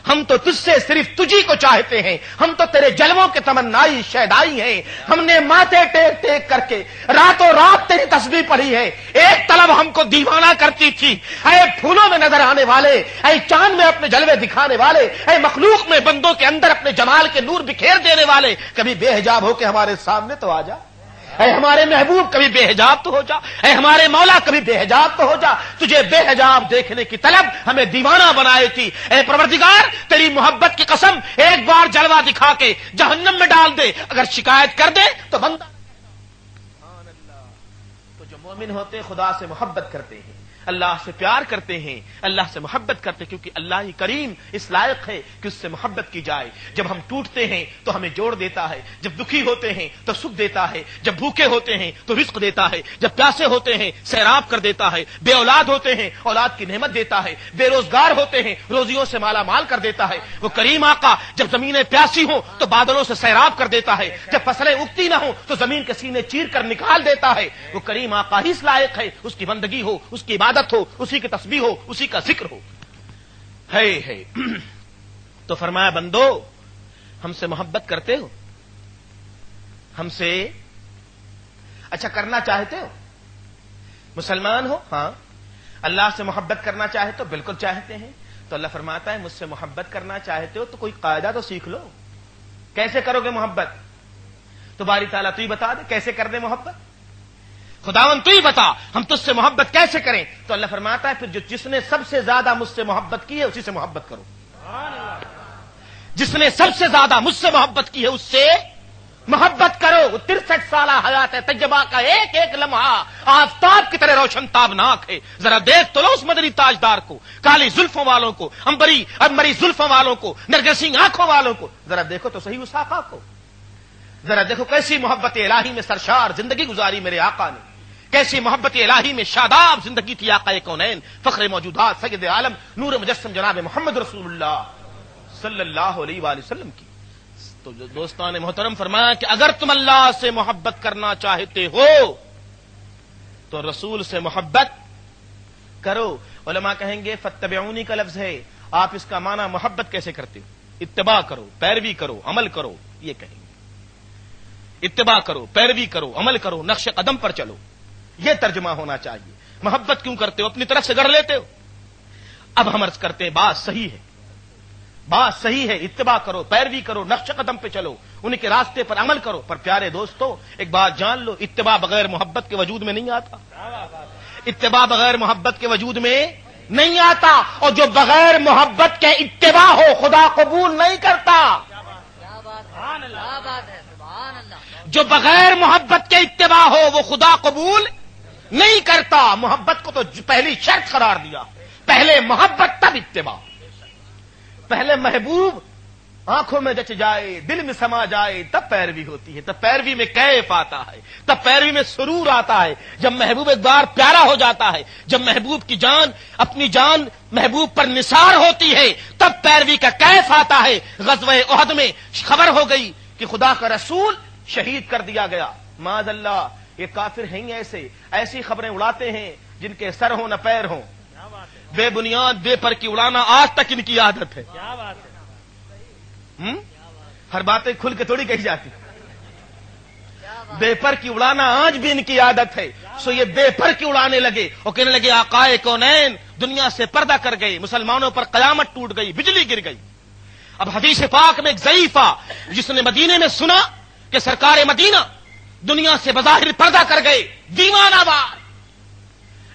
ہم تو تجھ سے صرف تجھی کو چاہتے ہیں، ہم تو تیرے جلووں کے تمنائی شیدائی ہیں، ہم نے ماتھے ٹیک ٹیک کر کے راتوں رات تیری تسبیح پڑھی ہے۔ ایک طلب ہم کو دیوانہ کرتی تھی، اے پھولوں میں نظر آنے والے، اے چاند میں اپنے جلوے دکھانے والے، اے مخلوق میں بندوں کے اندر اپنے جمال کے نور بکھیر دینے والے، کبھی بے حجاب ہو کے ہمارے سامنے تو آ جا، اے ہمارے محبوب کبھی بے حجاب تو ہو جا، اے ہمارے مولا کبھی بے حجاب تو ہو جا۔ تجھے بے حجاب دیکھنے کی طلب ہمیں دیوانہ بنائی تھی، اے پروردگار تیری محبت کی قسم ایک بار جلوہ دکھا کے جہنم میں ڈال دے، اگر شکایت کر دے تو بندہ سبحان اللہ۔ تو جو مومن ہوتے خدا سے محبت کرتے ہیں، اللہ سے پیار کرتے ہیں، اللہ سے محبت کرتے ہیں، کیونکہ اللہ ہی کریم اس لائق ہے کہ اس سے محبت کی جائے۔ جب ہم ٹوٹتے ہیں تو ہمیں جوڑ دیتا ہے، جب دکھی ہوتے ہیں تو سکھ دیتا ہے، جب بھوکے ہوتے ہیں تو رزق دیتا ہے، جب پیاسے ہوتے ہیں سیراب کر دیتا ہے، بے اولاد ہوتے ہیں اولاد کی نعمت دیتا ہے، بے روزگار ہوتے ہیں روزیوں سے مالا مال کر دیتا ہے۔ وہ کریم آقا جب زمینیں پیاسی ہوں تو بادلوں سے سیراب کر دیتا ہے، جب فصلیں اگتی نہ ہوں تو زمین کے سینے چیر کر نکال دیتا ہے۔ وہ کریم آقا ہی اس لائق ہے، اس کی بندگی ہو، اس کی عبادت ہو، اسی کی تسبیح ہو، اسی کا ذکر ہو۔ ہے تو فرمایا بندو ہم سے محبت کرتے ہو، ہم سے اچھا کرنا چاہتے ہو، مسلمان ہو، ہاں اللہ سے محبت کرنا چاہتے ہو، بالکل چاہتے ہیں۔ تو اللہ فرماتا ہے مجھ سے محبت کرنا چاہتے ہو تو کوئی قاعدہ تو سیکھ لو، کیسے کرو گے محبت؟ تو باری تعالیٰ تو ہی بتا دے کیسے کر دے محبت، خداوند تو ہی بتا ہم تجھ سے محبت کیسے کریں؟ تو اللہ فرماتا ہے پھر جس نے سب سے زیادہ مجھ سے محبت کی ہے اسی سے محبت کرو، جس نے سب سے زیادہ مجھ سے محبت کی ہے اس سے محبت کرو۔ 63 سالہ حیات ہے طیبہ کا ایک ایک لمحہ آفتاب کی طرح روشن تابناک ہے، ذرا دیکھ تو لو اس مدنی تاجدار کو، کالی زلفوں والوں کو، امبری زلفوں والوں کو، نرگسیں آنکھوں والوں کو، ذرا دیکھو تو صحیح اس آقا کو، ذرا دیکھو کیسی محبت الہی میں سرشار زندگی گزاری میرے آقا نے، کیسی محبت الہی میں شاداب زندگی تھی آقا کونین فخر موجودات سید عالم نور مجسم جناب محمد رسول اللہ صلی اللہ علیہ وآلہ وسلم کی۔ تو دوستان محترم فرمایا کہ اگر تم اللہ سے محبت کرنا چاہتے ہو تو رسول سے محبت کرو۔ علماء کہیں گے فتبعونی کا لفظ ہے، آپ اس کا معنی محبت کیسے کرتے ہو؟ اتباع کرو، پیروی کرو، عمل کرو، یہ کہیں گے اتباع کرو، پیروی کرو، عمل کرو، نقش قدم پر چلو، یہ ترجمہ ہونا چاہیے۔ محبت کیوں کرتے ہو؟ اپنی طرف سے گڑھ لیتے ہو۔ اب ہم عرض کرتے ہیں بات صحیح ہے، بات صحیح ہے، اتباع کرو، پیروی کرو، نقش قدم پہ چلو، ان کے راستے پر عمل کرو۔ پر پیارے دوستو ایک بات جان لو، اتباع بغیر محبت کے وجود میں نہیں آتا، اتباع بغیر محبت کے وجود میں نہیں آتا، اور جو بغیر محبت کے اتباع ہو خدا قبول نہیں کرتا، جو بغیر محبت کے اتباع ہو وہ خدا قبول نہیں کرتا۔ محبت کو تو پہلی شرط قرار دیا، پہلے محبت تب اتباع، پہلے محبوب آنکھوں میں جچ جائے، دل میں سما جائے، تب پیروی ہوتی ہے، تب پیروی میں کیف آتا ہے، تب پیروی میں سرور آتا ہے۔ جب محبوب ایک بار پیارا ہو جاتا ہے، جب محبوب کی جان اپنی جان محبوب پر نثار ہوتی ہے، تب پیروی کا کیف آتا ہے۔ غزوہ احد میں خبر ہو گئی کہ خدا کا رسول شہید کر دیا گیا، معاذ اللہ یہ کافر ہیں ایسی خبریں اڑاتے ہیں جن کے سر ہوں نہ پیر ہوں، بے بنیاد بے پر کی اڑانا آج تک ان کی عادت ہے۔ ہر باتیں کھل کے تھوڑی کہی جاتی، بے پر کی اڑانا آج بھی ان کی عادت ہے۔ سو یہ بے پر کی اڑانے لگے اور کہنے لگے آقا کونین دنیا سے پردہ کر گئے، مسلمانوں پر قیامت ٹوٹ گئی، بجلی گر گئی۔ اب حدیث پاک میں ایک ضعیفہ جس نے مدینے میں سنا کہ سرکار مدینہ دنیا سے بظاہر پردہ کر گئے، دیوانہ وار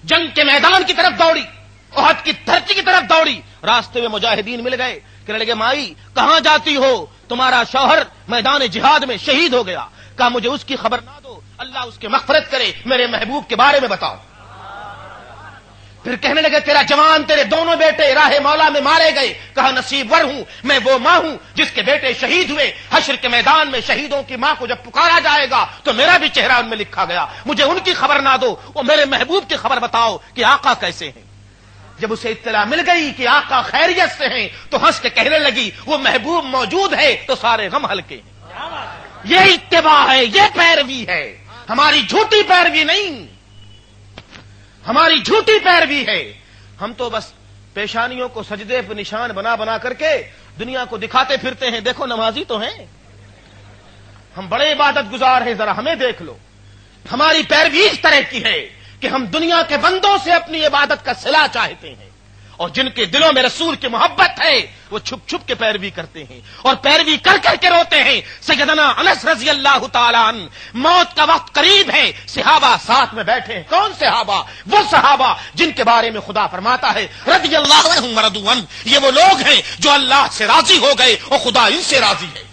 جنگ کے میدان کی طرف دوڑی، احد کی دھرتی کی طرف دوڑی، راستے میں مجاہدین مل گئے، کہنے لگے مائی کہاں جاتی ہو؟ تمہارا شوہر میدان جہاد میں شہید ہو گیا۔ کہا مجھے اس کی خبر نہ دو، اللہ اس کی مغفرت کرے، میرے محبوب کے بارے میں بتاؤ۔ پھر کہنے لگے تیرا جوان، تیرے دونوں بیٹے راہ مولا میں مارے گئے۔ کہا نصیب ور ہوں میں، وہ ماں ہوں جس کے بیٹے شہید ہوئے۔ حشر کے میدان میں شہیدوں کی ماں کو جب پکارا جائے گا تو میرا بھی چہرہ ان میں لکھا گیا۔ مجھے ان کی خبر نہ دو، وہ میرے محبوب کی خبر بتاؤ کہ آقا کیسے ہیں۔ جب اسے اطلاع مل گئی کہ آقا خیریت سے ہیں تو ہنس کے کہنے لگی وہ محبوب موجود ہے تو سارے غم ہلکے ہیں۔ یہ اتباع ہے، یہ پیروی ہے، ہماری جھوٹی پیروی نہیں، ہماری جھوٹی پیروی ہے۔ ہم تو بس پیشانیوں کو سجدے پہ نشان بنا بنا کر کے دنیا کو دکھاتے پھرتے ہیں، دیکھو نمازی تو ہیں، ہم بڑے عبادت گزار ہیں، ذرا ہمیں دیکھ لو۔ ہماری پیروی اس طرح کی ہے کہ ہم دنیا کے بندوں سے اپنی عبادت کا صلہ چاہتے ہیں، اور جن کے دلوں میں رسول کی محبت ہے وہ چھپ چھپ کے پیروی کرتے ہیں اور پیروی کر کر کے روتے ہیں۔ سیدنا انس رضی اللہ تعالیٰ عنہ، موت کا وقت قریب ہے، صحابہ ساتھ میں بیٹھے ہیں۔ کون صحابہ؟ وہ صحابہ جن کے بارے میں خدا فرماتا ہے رضی اللہ عنہم ورضوا عنہ، یہ وہ لوگ ہیں جو اللہ سے راضی ہو گئے اور خدا ان سے راضی ہے،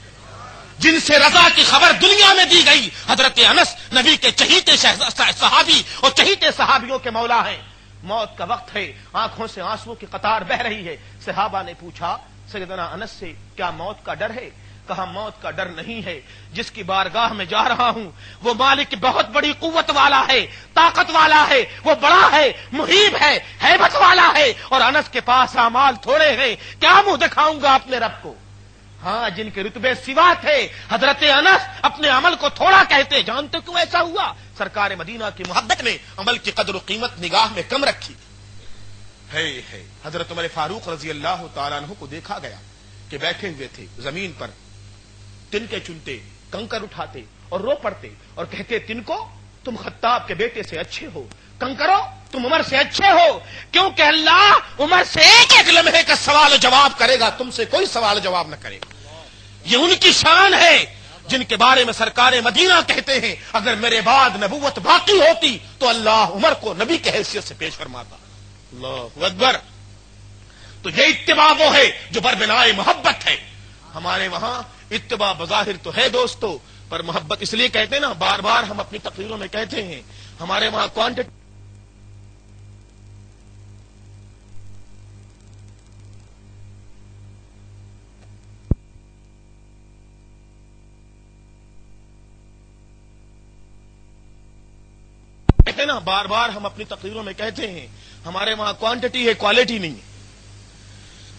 جن سے رضا کی خبر دنیا میں دی گئی۔ حضرت انس نبی کے چہیتے صحابی اور چہیتے صحابیوں کے مولا ہیں۔ موت کا وقت ہے، آنکھوں سے آنسو کی قطار بہ رہی ہے۔ صحابہ نے پوچھا سیدنا انس سے کیا موت کا ڈر ہے؟ کہا موت کا ڈر نہیں ہے، جس کی بارگاہ میں جا رہا ہوں وہ مالک بہت بڑی قوت والا ہے، طاقت والا ہے، وہ بڑا ہے، محیب ہے، ہیبت والا ہے، اور انس کے پاس اعمال تھوڑے ہیں، کیا منہ دکھاؤں گا اپنے رب کو؟ ہاں، جن کے رتبے سوا تھے حضرت انس اپنے عمل کو تھوڑا کہتے۔ جانتے کیوں ایسا ہوا؟ سرکار مدینہ کی محبت نے عمل کی قدر و قیمت نگاہ میں کم رکھی ہے۔ حضرت عمر فاروق رضی اللہ تعالیٰ عنہ کو دیکھا گیا کہ بیٹھے ہوئے تھے زمین پر، تن کے چنتے، کنکر اٹھاتے اور رو پڑتے اور کہتے تن کو تم خطاب کے بیٹے سے اچھے ہو، کنکرو تم عمر سے اچھے ہو، کیونکہ اللہ عمر سے ایک ایک لمحے کا سوال و جواب کرے گا، تم سے کوئی سوال و جواب نہ کرے گا۔ یہ ان کی شان ہے جن کے بارے میں سرکار مدینہ کہتے ہیں اگر میرے بعد نبوت باقی ہوتی تو اللہ عمر کو نبی کی حیثیت سے پیش فرماتا۔ اللہ اکبر۔ تو یہ اتباع وہ ہے جو بربنائے محبت ہے۔ ہمارے وہاں اتباع بظاہر تو ہے دوستو، پر محبت اس لیے کہتے ہیں نا، بار بار ہم اپنی تقریروں میں کہتے ہیں ہمارے وہاں کوانٹٹی کہتے نا، بار بار ہم اپنی تقریروں میں کہتے ہیں ہمارے وہاں کوانٹٹی ہے، کوالٹی نہیں ہے۔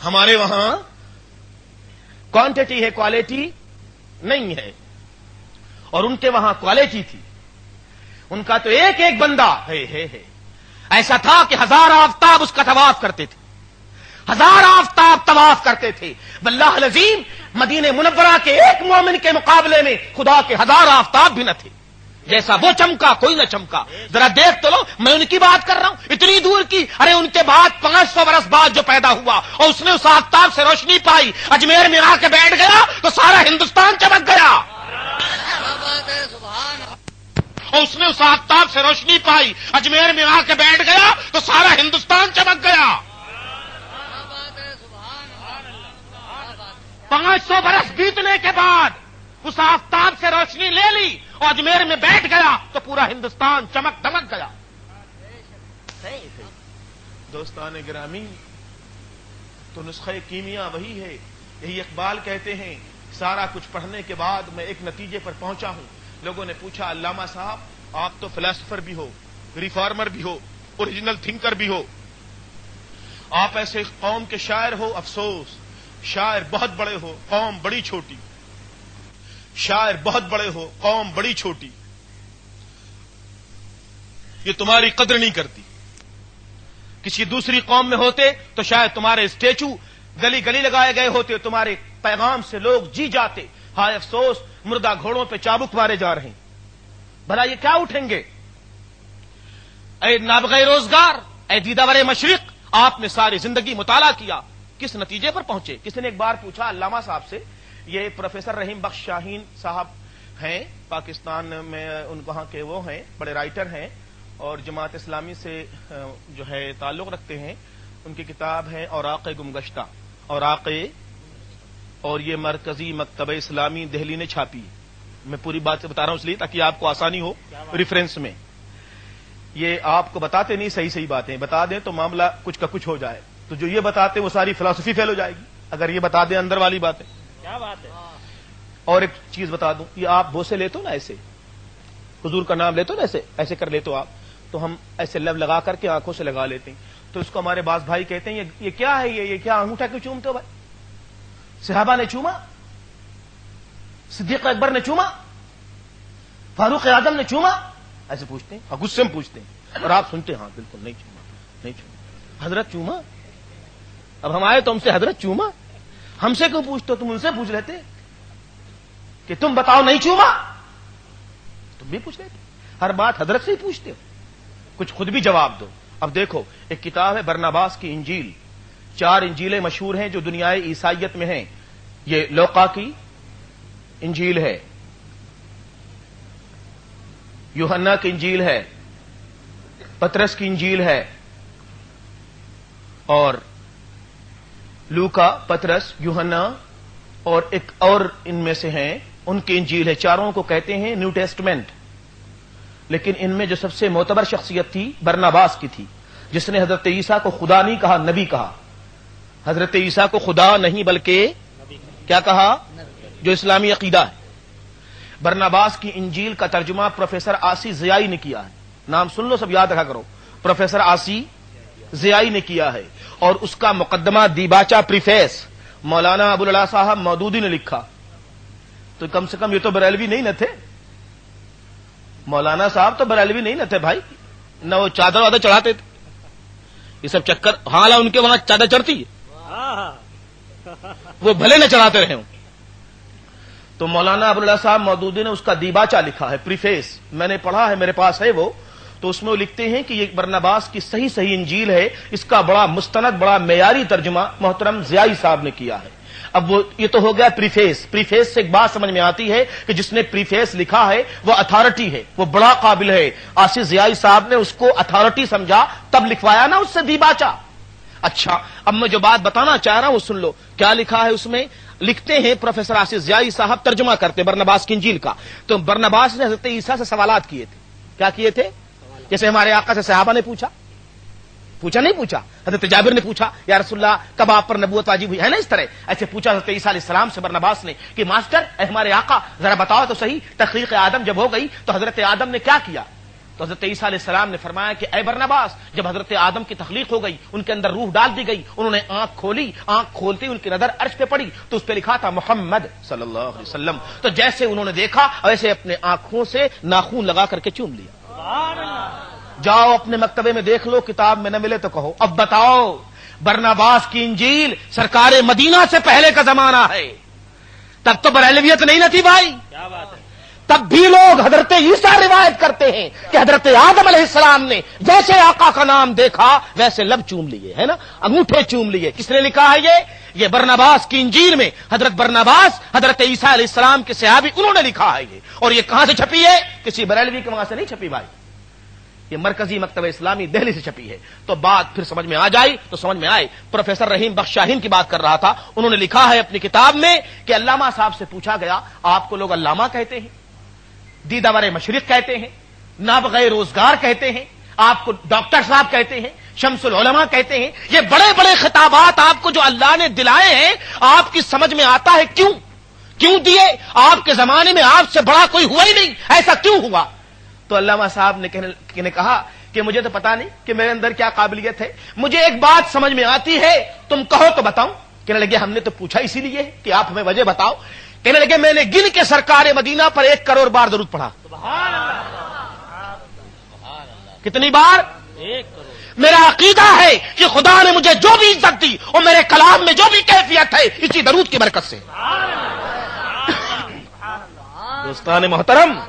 ہمارے وہاں کوانٹٹی ہے، کوالٹی نہیں ہے، اور ان کے وہاں کوالٹی تھی۔ ان کا تو ایک ایک بندہ ہے ایسا تھا کہ ہزار آفتاب اس کا طواف کرتے تھے، ہزار آفتاب طواف کرتے تھے۔ واللہ العظیم مدینہ منورہ کے ایک مومن کے مقابلے میں خدا کے ہزار آفتاب بھی نہ تھے، جیسا وہ چمکا کوئی نہ چمکا۔ ذرا دیکھ تو لو، میں ان کی بات کر رہا ہوں، اتنی دور کی، ارے ان کے بعد 500 برس بعد جو پیدا ہوا اور اس نے اس آفتاب سے روشنی پائی، اجمیر میں آ کے بیٹھ گیا تو سارا ہندوستان چمک گیا، اور اس نے اس آفتاب سے روشنی پائی، اجمیر میں آ کے بیٹھ گیا تو سارا ہندوستان چمک گیا۔ 500 برس بیتنے کے بعد اس آفتاب سے روشنی لے لی اور اجمیر میں بیٹھ گیا تو پورا ہندوستان چمک دمک گیا۔ دوستان گرامی، تو نسخہ کیمیا وہی ہے۔ یہی اقبال کہتے ہیں سارا کچھ پڑھنے کے بعد میں ایک نتیجے پر پہنچا ہوں۔ لوگوں نے پوچھا علامہ صاحب آپ تو فلاسفر بھی ہو، ریفارمر بھی ہو، اوریجنل تھنکر بھی ہو، آپ ایسے قوم کے شاعر ہو، افسوس شاعر بہت بڑے ہو، قوم بڑی چھوٹی، شاعر بہت بڑے ہو، قوم بڑی چھوٹی، یہ تمہاری قدر نہیں کرتی۔ کسی دوسری قوم میں ہوتے تو شاید تمہارے اسٹیچو گلی گلی لگائے گئے ہوتے، تمہارے پیغام سے لوگ جی جاتے۔ ہائے افسوس مردہ گھوڑوں پہ چابک مارے جا رہے ہیں، بھلا یہ کیا اٹھیں گے؟ اے نابغہ روزگار، اے دیدہ مشرق، آپ نے ساری زندگی مطالعہ کیا، کس نتیجے پر پہنچے؟ کسی نے ایک بار پوچھا علامہ صاحب سے، یہ پروفیسر رحیم بخش شاہین صاحب ہیں پاکستان میں، ان وہاں کے وہ ہیں، بڑے رائٹر ہیں اور جماعت اسلامی سے جو ہے تعلق رکھتے ہیں۔ ان کی کتاب ہے اوراق گمگشتہ، اوراق، اور یہ مرکزی مکتبہ اسلامی دہلی نے چھاپی۔ میں پوری بات سے بتا رہا ہوں اس لیے تاکہ آپ کو آسانی ہو ریفرنس میں. یہ آپ کو بتاتے نہیں صحیح باتیں بتا دیں تو معاملہ کچھ کا کچھ ہو جائے. تو جو یہ بتاتے وہ ساری فلسفی فیل ہو جائے گی اگر یہ بتا دیں اندر والی باتیں. کیا بات ہے. اور ایک چیز بتا دوں, یہ آپ بوسے لیتے ہو نا, ایسے حضور کا نام لیتے ہو نا, ایسے کر لیتے ہو آپ, تو ہم ایسے لب لگا کر کے آنکھوں سے لگا لیتے ہیں. تو اس کو ہمارے بعض بھائی کہتے ہیں یہ کیا ہے, یہ کیا انگوٹھا کیوں چومتے ہو بھائی؟ صحابہ نے چوما, صدیق اکبر نے چوما, فاروق اعظم نے چوما, ایسے پوچھتے ہیں, اور غصے میں پوچھتے ہیں, اور آپ سنتے ہیں ہاں بالکل نہیں چوما. حضرت چوما. اب ہم آئے تو ہم سے حضرت چوما, ہم سے کیوں پوچھتے ہو, تم ان سے پوچھ لیتے کہ تم بتاؤ نہیں چوما, تم بھی پوچھ لیتے. ہر بات حضرت سے ہی پوچھتے ہو, کچھ خود بھی جواب دو. اب دیکھو ایک کتاب ہے برناباس کی انجیل, 4 انجیلیں مشہور ہیں جو دنیائے عیسائیت میں ہیں. یہ لوقا کی انجیل ہے, یوحنا کی انجیل ہے, پترس کی انجیل ہے, اور لوکا, پترس, یوحنا اور ایک اور ان میں سے ہیں ان کی انجیل ہے. چاروں کو کہتے ہیں نیو ٹیسٹمنٹ. لیکن ان میں جو سب سے معتبر شخصیت تھی برناباس کی تھی, جس نے حضرت عیسیٰ کو خدا نہیں کہا, نبی کہا. حضرت عیسیٰ کو خدا نہیں بلکہ کیا کہا, جو اسلامی عقیدہ ہے. برناباس کی انجیل کا ترجمہ پروفیسر آسی ضیائی نے کیا ہے. نام سن لو, سب یاد رکھا کرو. پروفیسر آسی ضیائی نے کیا ہے, اور اس کا مقدمہ دیباچہ پریفیس مولانا ابوالعلا صاحب مودودی نے لکھا. تو کم سے کم یہ تو بریلوی نہیں نہ تھے, مولانا صاحب تو بریلوی نہیں نہ تھے بھائی, نہ وہ چادر وادر چڑھاتے تھے. یہ سب چکر حالانکہ ان کے وہاں چادر چڑھتی ہے, وہ بھلے نہ چڑھاتے رہے ہوں. تو مولانا ابوالعلا صاحب مودودی نے اس کا دیباچہ لکھا ہے, پریفیس. میں نے پڑھا ہے, میرے پاس ہے وہ. تو اس میں وہ لکھتے ہیں کہ یہ برناباس کی صحیح انجیل ہے, اس کا بڑا مستند, بڑا معیاری ترجمہ محترم ضیائی صاحب نے کیا ہے. اب وہ یہ تو ہو گیا پریفیس. پریفیس سے ایک بات سمجھ میں آتی ہے کہ جس نے پریفیس لکھا ہے وہ اتھارٹی ہے, وہ بڑا قابل ہے. آصف ضیائی صاحب نے اس کو اتھارٹی سمجھا, تب لکھوایا نا اس سے دیباچہ. اچھا, اب میں جو بات بتانا چاہ رہا ہوں وہ سن لو. کیا لکھا ہے اس میں؟ لکھتے ہیں پروفیسر آصف ضیائی صاحب ترجمہ کرتے برناباس کی انجیل کا. تو برناباس نے حضرت عیسیٰ سے سوالات کیے تھے. کیا کیے تھے؟ جیسے ہمارے آقا سے صحابہ نے پوچھا نہیں پوچھا, حضرت جابر نے پوچھا یا رسول اللہ کب آپ پر نبوت واجب ہوئی ہے نا, اس طرح ایسے پوچھا حضرت عیسیٰ علیہ السلام سے برناباس نے کہ ماسٹر اے ہمارے آقا ذرا بتاؤ تو صحیح, تخلیق آدم جب ہو گئی تو حضرت آدم نے کیا کیا؟ تو حضرت عیسیٰ علیہ السلام نے فرمایا کہ اے برناباس, جب حضرت آدم کی تخلیق ہو گئی, ان کے اندر روح ڈال دی گئی, انہوں نے آنکھ کھولی, آنکھ کھولتے ان کی نظر عرش پہ پڑی تو اس پہ لکھا تھا محمد صلی اللہ علیہ وسلم. تو جیسے انہوں نے دیکھا ویسے اپنے آنکھوں سے ناخون لگا کر کے چوم لیا. جاؤ اپنے مکتبے میں دیکھ لو, کتاب میں نہ ملے تو کہو. اب بتاؤ, برناباس کی انجیل سرکار مدینہ سے پہلے کا زمانہ ہے, تب تو بریلویت نہیں نہ تھی بھائی. کیا بات ہے. تب بھی لوگ حضرت عیسیٰ روایت کرتے ہیں کہ حضرت آدم علیہ السلام نے جیسے آقا کا نام دیکھا ویسے لب چوم لیے, ہے نا, انگوٹھے چوم لیے. کس نے لکھا ہے یہ برناباس کی انجیل میں حضرت برناباس حضرت عیسیٰ علیہ السلام کے صحابی, انہوں نے لکھا ہے یہ. اور یہ کہاں سے چھپی ہے؟ کسی بریلوی کے وہاں سے نہیں چھپی بھائی, یہ مرکزی مکتبہ اسلامی دہلی سے چھپی ہے. تو بات پھر سمجھ میں آ جائے تو سمجھ میں آئے. پروفیسر رحیم بخش شاہین کی بات کر رہا تھا, انہوں نے لکھا ہے اپنی کتاب میں کہ علامہ صاحب سے پوچھا گیا, آپ کو لوگ علامہ کہتے ہیں, دیدہ مشرق کہتے ہیں, نابغہ روزگار کہتے ہیں, آپ کو ڈاکٹر صاحب کہتے ہیں, شمس العلماء کہتے ہیں, یہ بڑے بڑے خطابات آپ کو جو اللہ نے دلائے ہیں, آپ کی سمجھ میں آتا ہے کیوں دیے؟ آپ کے زمانے میں آپ سے بڑا کوئی ہوا ہی نہیں, ایسا کیوں ہوا؟ تو علامہ صاحب نے کہا کہ مجھے تو پتا نہیں کہ میرے اندر کیا قابلیت ہے, مجھے ایک بات سمجھ میں آتی ہے, تم کہو تو بتاؤں. کہنے لگے ہم نے تو پوچھا اسی لیے کہ آپ ہمیں وجہ بتاؤ. کہنے لگے میں نے گن کے سرکار مدینہ پر 1 کروڑ بار درود پڑھا. کتنی بار؟ 1 کروڑ. میرا عقیدہ ہے کہ خدا نے مجھے جو بھی عزت دی اور میرے کلام میں جو بھی کیفیت ہے اسی درود کی برکت سے. دوستان محترم,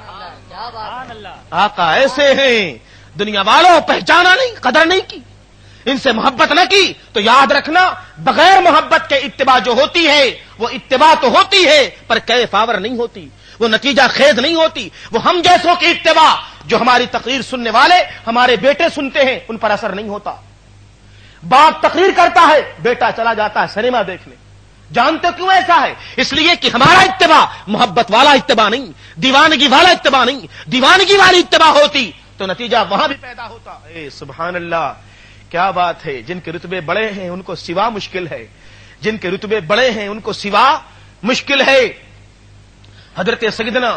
آقا ایسے ہیں, دنیا والوں پہچانا نہیں, قدر نہیں کی, ان سے محبت نہ کی تو یاد رکھنا بغیر محبت کے اتباع جو ہوتی ہے وہ اتباع تو ہوتی ہے پر کیف آور نہیں ہوتی, وہ نتیجہ خیز نہیں ہوتی. وہ ہم جیسوں کی اتباع جو ہماری تقریر سننے والے ہمارے بیٹے سنتے ہیں ان پر اثر نہیں ہوتا. باپ تقریر کرتا ہے, بیٹا چلا جاتا ہے سنیما دیکھنے, جانتے کیوں ایسا ہے؟ اس لیے کہ ہمارا اتباع محبت والا اتباع نہیں، دیوانگی والا اتباع نہیں. دیوانگی والی اتباع ہوتی تو نتیجہ وہاں بھی پیدا ہوتا. سبحان اللہ، کیا بات ہے. جن کے رتبے بڑے ہیں ان کو سوا مشکل ہے، جن کے رتبے بڑے ہیں ان کو سوا مشکل ہے. حضرت سیدنا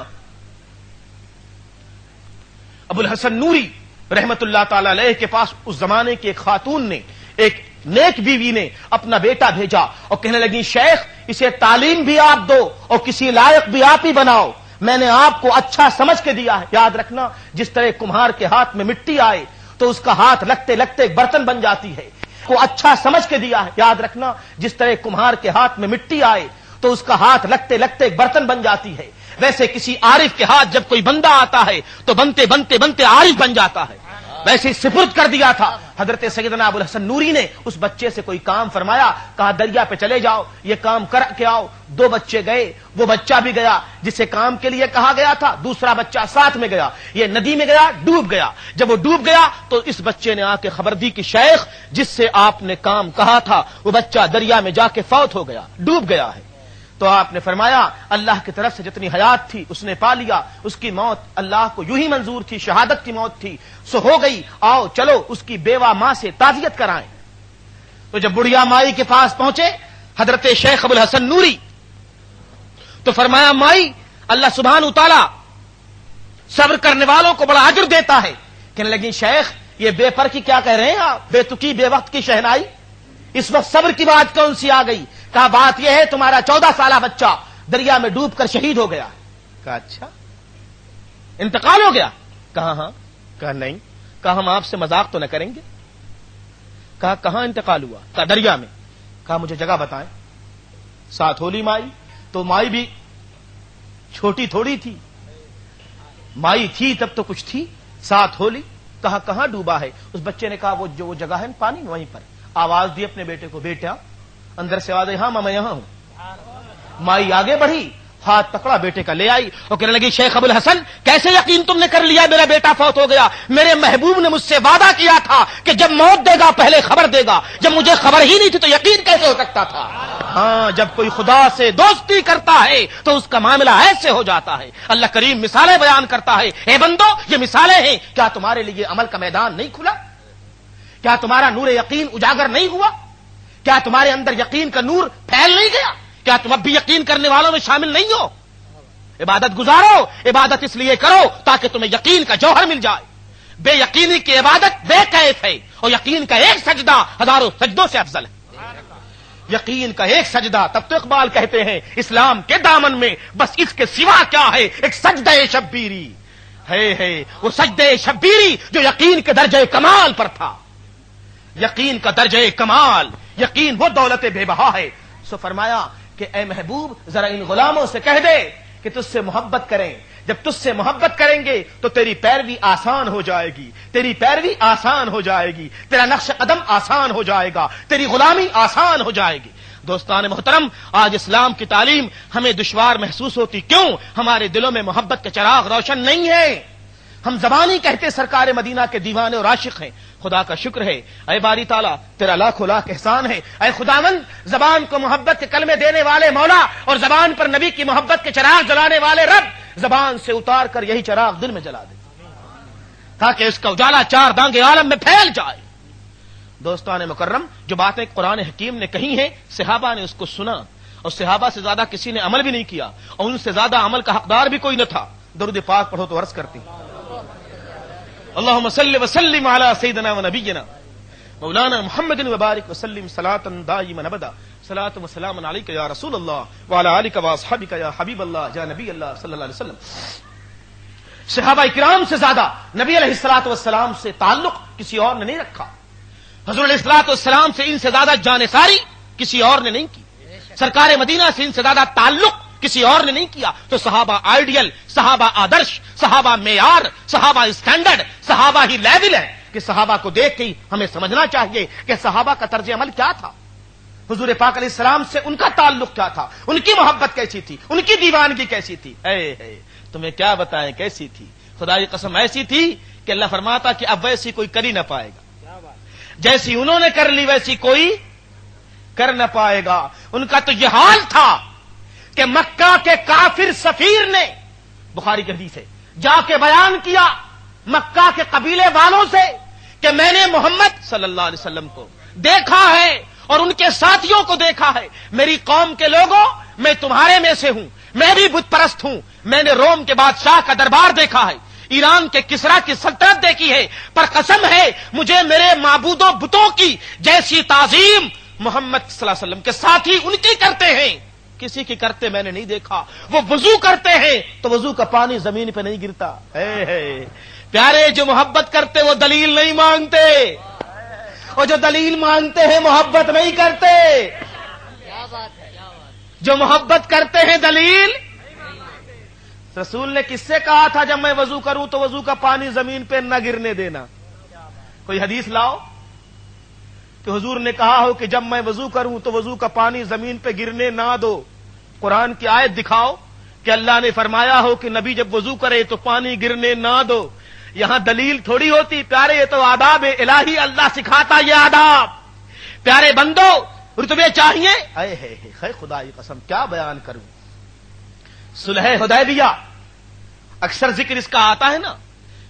ابو الحسن نوری رحمت اللہ تعالی علیہ کے پاس اس زمانے کی ایک خاتون نے، ایک نیک بیوی نے اپنا بیٹا بھیجا اور کہنے لگی شیخ اسے تعلیم بھی آپ دو اور کسی لائق بھی آپ ہی بناؤ. میں نے آپ کو اچھا سمجھ کے دیا ہے. یاد رکھنا جس طرح کمہار کے ہاتھ میں مٹی آئے تو اس کا ہاتھ لگتے لگتے ایک برتن بن جاتی ہے. کو اچھا سمجھ کے دیا ہے. یاد رکھنا جس طرح کمہار کے ہاتھ میں مٹی آئے تو اس کا ہاتھ لگتے لگتے ایک برتن بن جاتی ہے. ویسے کسی عارف کے ہاتھ جب کوئی بندہ آتا ہے تو بنتے بنتے بنتے عارف بن جاتا ہے. ویسے سپرد کر دیا تھا. حضرت سیدنا ابو الحسن نوری نے اس بچے سے کوئی کام فرمایا، کہا دریا پہ چلے جاؤ یہ کام کر کے آؤ. 2 بچے گئے، وہ بچہ بھی گیا جسے کام کے لیے کہا گیا تھا، دوسرا بچہ ساتھ میں گیا. یہ ندی میں گیا، ڈوب گیا. جب وہ ڈوب گیا تو اس بچے نے آ کے خبر دی کہ شیخ جس سے آپ نے کام کہا تھا وہ بچہ دریا میں جا کے فوت ہو گیا، ڈوب گیا ہے. تو آپ نے فرمایا اللہ کی طرف سے جتنی حیات تھی اس نے پا لیا، اس کی موت اللہ کو یوں ہی منظور تھی، شہادت کی موت تھی، سو ہو گئی. آؤ چلو اس کی بیوہ ماں سے تعزیت کرائیں. تو جب بڑھیا مائی کے پاس پہنچے حضرت شیخ ابو الحسن نوری تو فرمایا مائی اللہ سبحانہ وتعالی صبر کرنے والوں کو بڑا اجر دیتا ہے. کہنے لگی شیخ یہ بے پر کی کیا کہہ رہے ہیں آپ، بے تکی بے وقت کی شہنائی، اس وقت صبر کی بات کون سی آ گئی؟ کہا بات یہ ہے تمہارا 14 سالہ بچہ دریا میں ڈوب کر شہید ہو گیا. کہا اچھا انتقال ہو گیا؟ کہا ہاں. کہا نہیں. کہا ہم آپ سے مذاق تو نہ کریں گے. کہا کہاں انتقال ہوا؟ کہا دریا میں. کہا مجھے جگہ بتائیں. ساتھ ہولی مائی. تو مائی بھی چھوٹی تھوڑی تھی، مائی تھی تب تو کچھ تھی، ساتھ ہولی. کہا کہاں ڈوبا ہے؟ اس بچے نے کہا وہ جگہ ہے پانی میں وہیں پر. آواز دی اپنے بیٹے کو، بیٹا. اندر سے آواز آئی ہاں میں یہاں ہوں. مائی آگے بڑھی، ہاتھ پکڑا بیٹے کا لے آئی اور کہنے لگی شیخ ابو الحسن کیسے یقین تم نے کر لیا میرا بیٹا فوت ہو گیا؟ میرے محبوب نے مجھ سے وعدہ کیا تھا کہ جب موت دے گا پہلے خبر دے گا. جب مجھے خبر ہی نہیں تھی تو یقین کیسے ہو سکتا تھا؟ ہاں جب کوئی خدا سے دوستی کرتا ہے تو اس کا معاملہ ایسے ہو جاتا ہے. اللہ کریم مثالیں بیان کرتا ہے. اے بندو یہ مثالیں ہیں، کیا تمہارے لیے عمل کا میدان نہیں کھلا؟ کیا تمہارا نور یقین اجاگر نہیں ہوا؟ کیا تمہارے اندر یقین کا نور پھیل نہیں گیا؟ کیا تم اب بھی یقین کرنے والوں میں شامل نہیں ہو؟ عبادت گزارو. عبادت اس لیے کرو تاکہ تمہیں یقین کا جوہر مل جائے. بے یقینی کی عبادت بے کیف ہے اور یقین کا ایک سجدہ ہزاروں سجدوں سے افضل ہے. یقین کا ایک سجدہ، تب تو اقبال کہتے ہیں اسلام کے دامن میں بس اس کے سوا کیا ہے ایک سجدہ شبیری ہے. وہ سجدہ شبیری جو یقین کے درجہ کمال پر تھا. یقین کا درجہ کمال، یقین وہ دولت بے بہا ہے. سو فرمایا کہ اے محبوب ذرا ان غلاموں سے کہہ دے کہ تجھ سے محبت کریں. جب تجھ سے محبت کریں گے تو تیری پیروی آسان ہو جائے گی، تیری پیروی آسان ہو جائے گی، تیرا نقش قدم آسان ہو جائے گا، تیری غلامی آسان ہو جائے گی. دوستان محترم آج اسلام کی تعلیم ہمیں دشوار محسوس ہوتی. کیوں؟ ہمارے دلوں میں محبت کے چراغ روشن نہیں ہے. ہم زبانی کہتے سرکار مدینہ کے دیوانے اور عاشق ہیں. خدا کا شکر ہے اے باری تعالیٰ تیرا لاکھوں لاکھ احسان ہے. اے خداوند زبان کو محبت کے کلمے دینے والے مولا اور زبان پر نبی کی محبت کے چراغ جلانے والے رب زبان سے اتار کر یہی چراغ دل میں جلا دے تاکہ اس کا اجالا 4 دانگے عالم میں پھیل جائے. دوستان مکرم جو باتیں قرآن حکیم نے کہی ہیں صحابہ نے اس کو سنا اور صحابہ سے زیادہ کسی نے عمل بھی نہیں کیا اور ان سے زیادہ عمل کا حقدار بھی کوئی نہ تھا. درود پاک پڑھو تو عرض کرتی اللهم صل وسلم على سيدنا ونبينا مولانا محمد وبارك وسلم صلاة دائما ابدا. صلاة وسلام عليك يا رسول الله وعلى آلك واصحابك يا حبيب الله يا نبي الله صلی اللہ علیہ وسلم. صحابہ کرام سے زیادہ نبی علیہ الصلوۃ والسلام سے تعلق کسی اور نے نہیں رکھا. حضور علیہ الصلوۃ والسلام سے ان سے زیادہ جانثاری کسی اور نے نہیں کی. سرکار مدینہ سے ان سے زیادہ تعلق کسی اور نے نہیں کیا. تو صحابہ آئیڈیل، صحابہ آدرش، صحابہ معیار، صحابہ اسٹینڈرڈ، صحابہ ہی لیول ہے کہ صحابہ کو دیکھ کے ہمیں سمجھنا چاہیے کہ صحابہ کا طرز عمل کیا تھا، حضور پاک علیہ السلام سے ان کا تعلق کیا تھا، ان کی محبت کیسی تھی، ان کی دیوانگی کیسی تھی. اے تمہیں کیا بتائیں کیسی تھی. خدا کی قسم ایسی تھی کہ اللہ فرماتا کہ اب ویسی کوئی کر ہی نہ پائے گا. جیسی انہوں نے کر لی ویسی کوئی کر نہ پائے گا۔ ان کا تو یہ حال تھا کہ مکہ کے کافر سفیر نے، بخاری کی حدیث ہے، جا کے بیان کیا مکہ کے قبیلے والوں سے کہ میں نے محمد صلی اللہ علیہ وسلم کو دیکھا ہے اور ان کے ساتھیوں کو دیکھا ہے، میری قوم کے لوگوں میں تمہارے میں سے ہوں، میں بھی بت پرست ہوں، میں نے روم کے بادشاہ کا دربار دیکھا ہے، ایران کے کسرا کی سلطنت دیکھی ہے، پر قسم ہے مجھے میرے معبودوں بتوں کی جیسی تعظیم محمد صلی اللہ علیہ وسلم کے ساتھی ان کی کرتے ہیں، کسی کی کرتے میں نے نہیں دیکھا۔ وہ وضو کرتے ہیں تو وضو کا پانی زمین پہ نہیں گرتا۔ پیارے جو محبت کرتے وہ دلیل نہیں مانگتے، اور جو دلیل مانگتے ہیں محبت نہیں کرتے۔ جو محبت کرتے ہیں دلیل، رسول نے کس سے کہا تھا جب میں وضو کروں تو وضو کا پانی زمین پہ نہ گرنے دینا؟ کوئی حدیث لاؤ کہ حضور نے کہا ہو کہ جب میں وضو کروں تو وضو کا پانی زمین پہ گرنے نہ دو۔ قرآن کی آیت دکھاؤ کہ اللہ نے فرمایا ہو کہ نبی جب وضو کرے تو پانی گرنے نہ دو۔ یہاں دلیل تھوڑی ہوتی پیارے، یہ تو آداب الہی، اللہ سکھاتا یہ آداب۔ پیارے بندو رتبے چاہیے، اے ہے خدا کی قسم کیا بیان کروں۔ صلح حدیبیہ اکثر ذکر اس کا آتا ہے نا،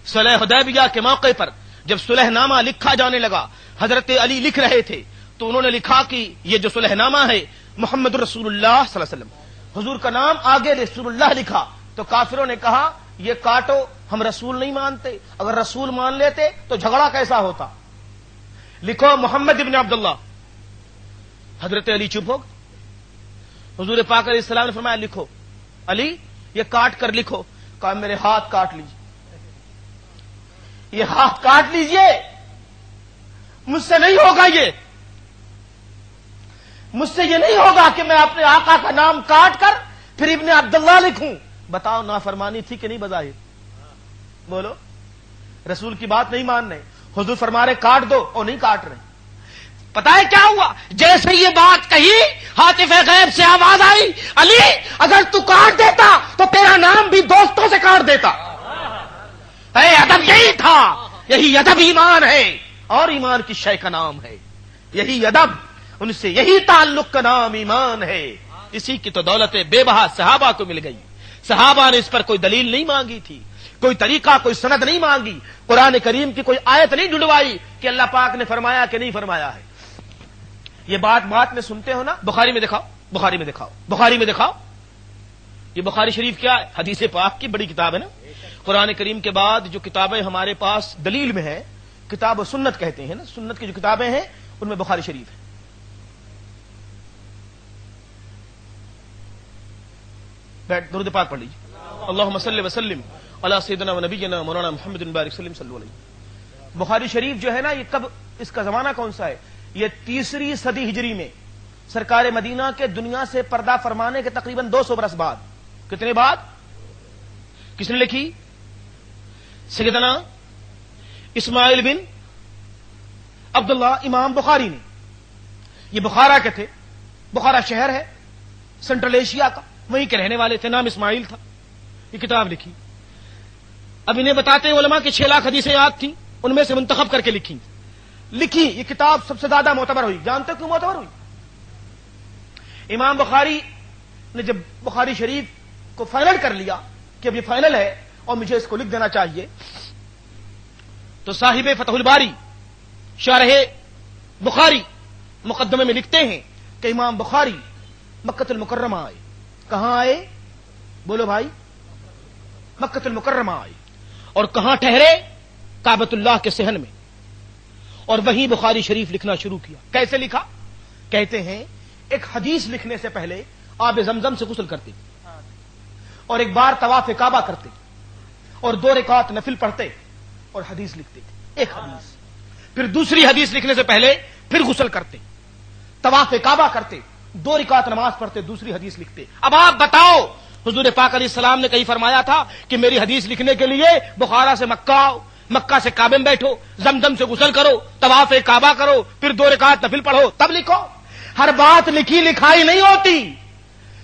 صلح حدیبیہ کے موقع پر جب صلح نامہ لکھا جانے لگا، حضرت علی لکھ رہے تھے تو انہوں نے لکھا کہ یہ جو صلح نامہ ہے محمد رسول اللہ صلی اللہ علیہ وسلم، حضور کا نام آگے رسول اللہ لکھا تو کافروں نے کہا یہ کاٹو، ہم رسول نہیں مانتے، اگر رسول مان لیتے تو جھگڑا کیسا ہوتا، لکھو محمد ابن عبداللہ۔ حضرت علی چپ ہو گئے، حضور پاک علیہ السلام نے فرمایا لکھو، علی یہ کاٹ کر لکھو، کہا میرے ہاتھ کاٹ لیجیے، یہ ہاتھ کاٹ لیجیے، مجھ سے نہیں ہوگا، یہ مجھ سے یہ نہیں ہوگا کہ میں اپنے آقا کا نام کاٹ کر پھر ابن عبداللہ لکھوں۔ بتاؤ نافرمانی تھی کہ نہیں؟ بظاہر بولو، رسول کی بات نہیں مان رہے، حضور فرما رہے کاٹ دو اور نہیں کاٹ رہے۔ پتہ ہے کیا ہوا؟ جیسے یہ بات کہی ہاتف غیب سے آواز آئی، علی اگر تو کاٹ دیتا تو تیرا نام بھی دوستوں سے کاٹ دیتا۔ اے ادب یہی تھا، یہی ادب ایمان ہے، اور ایمان کی شے کا نام ہے یہی ادب، ان سے یہی تعلق کا نام ایمان ہے۔ اسی کی تو دولت بے بہا صحابہ کو مل گئی، صحابہ نے اس پر کوئی دلیل نہیں مانگی تھی، کوئی طریقہ کوئی سند نہیں مانگی، قرآن کریم کی کوئی آیت نہیں ڈھونڈوائی کہ اللہ پاک نے فرمایا کہ نہیں فرمایا ہے۔ یہ بات میں سنتے ہو نا، بخاری میں دکھاؤ، بخاری میں دکھاؤ، بخاری میں دکھاؤ، یہ بخاری شریف کیا ہے؟ حدیث پاک کی بڑی کتاب ہے نا۔ قرآن کریم کے بعد جو کتابیں ہمارے پاس دلیل میں ہیں، کتاب و سنت کہتے ہیں نا، سنت کی جو کتابیں ہیں ان میں بخاری شریف ہے۔ بیٹھ درود پاک پڑھ لیجیے، اللہم صلی وسلم علی سیدنا و نبینا مولانا محمد بارک وسلم صلی اللہ علیہ۔ بخاری شریف جو ہے نا، یہ کب، اس کا زمانہ کون سا ہے؟ یہ 3 صدی ہجری میں سرکار مدینہ کے دنیا سے پردہ فرمانے کے تقریباً 200 برس بعد۔ کتنے بعد؟ کس نے لکھی؟ سیدنا اسماعیل بن عبداللہ امام بخاری نے۔ یہ بخارا کے تھے، بخارا شہر ہے سینٹرل ایشیا کا، وہیں کے رہنے والے تھے، نام اسماعیل تھا۔ یہ کتاب لکھی، اب انہیں بتاتے ہیں علماء کی 6 لاکھ حدیثیں یاد تھیں، ان میں سے منتخب کر کے لکھی یہ کتاب سب سے زیادہ معتبر ہوئی۔ جانتے کیوں معتبر ہوئی؟ امام بخاری نے جب بخاری شریف کو فائنل کر لیا کہ اب یہ فائنل ہے اور مجھے اس کو لکھ دینا چاہیے، تو صاحب فتح الباری شارح بخاری مقدمے میں لکھتے ہیں کہ امام بخاری مکۃ المکرمہ آئے۔ کہاں آئے؟ بولو بھائی، مکۃ المکرمہ آئے، اور کہاں ٹھہرے؟ کعبۃ اللہ کے صحن میں، اور وہیں بخاری شریف لکھنا شروع کیا۔ کیسے لکھا؟ کہتے ہیں ایک حدیث لکھنے سے پہلے آب زمزم سے غسل کرتے، اور ایک بار طواف کعبہ کرتے، اور 2 رکعت نفل پڑھتے اور حدیث لکھتے تھے، ایک حدیث۔ پھر دوسری حدیث لکھنے سے پہلے پھر غسل کرتے، طواف کعبہ کرتے، 2 رکعت نماز پڑھتے، دوسری حدیث لکھتے۔ اب آپ بتاؤ، حضور پاک علیہ السلام نے کہیں فرمایا تھا کہ میری حدیث لکھنے کے لیے بخارا سے مکہ آؤ، مکہ سے کعبے میں بیٹھو، زمزم سے غسل کرو، طواف کعبہ کرو، پھر 2 رکعت نفل پڑھو، تب لکھو؟ ہر بات لکھی لکھائی نہیں ہوتی،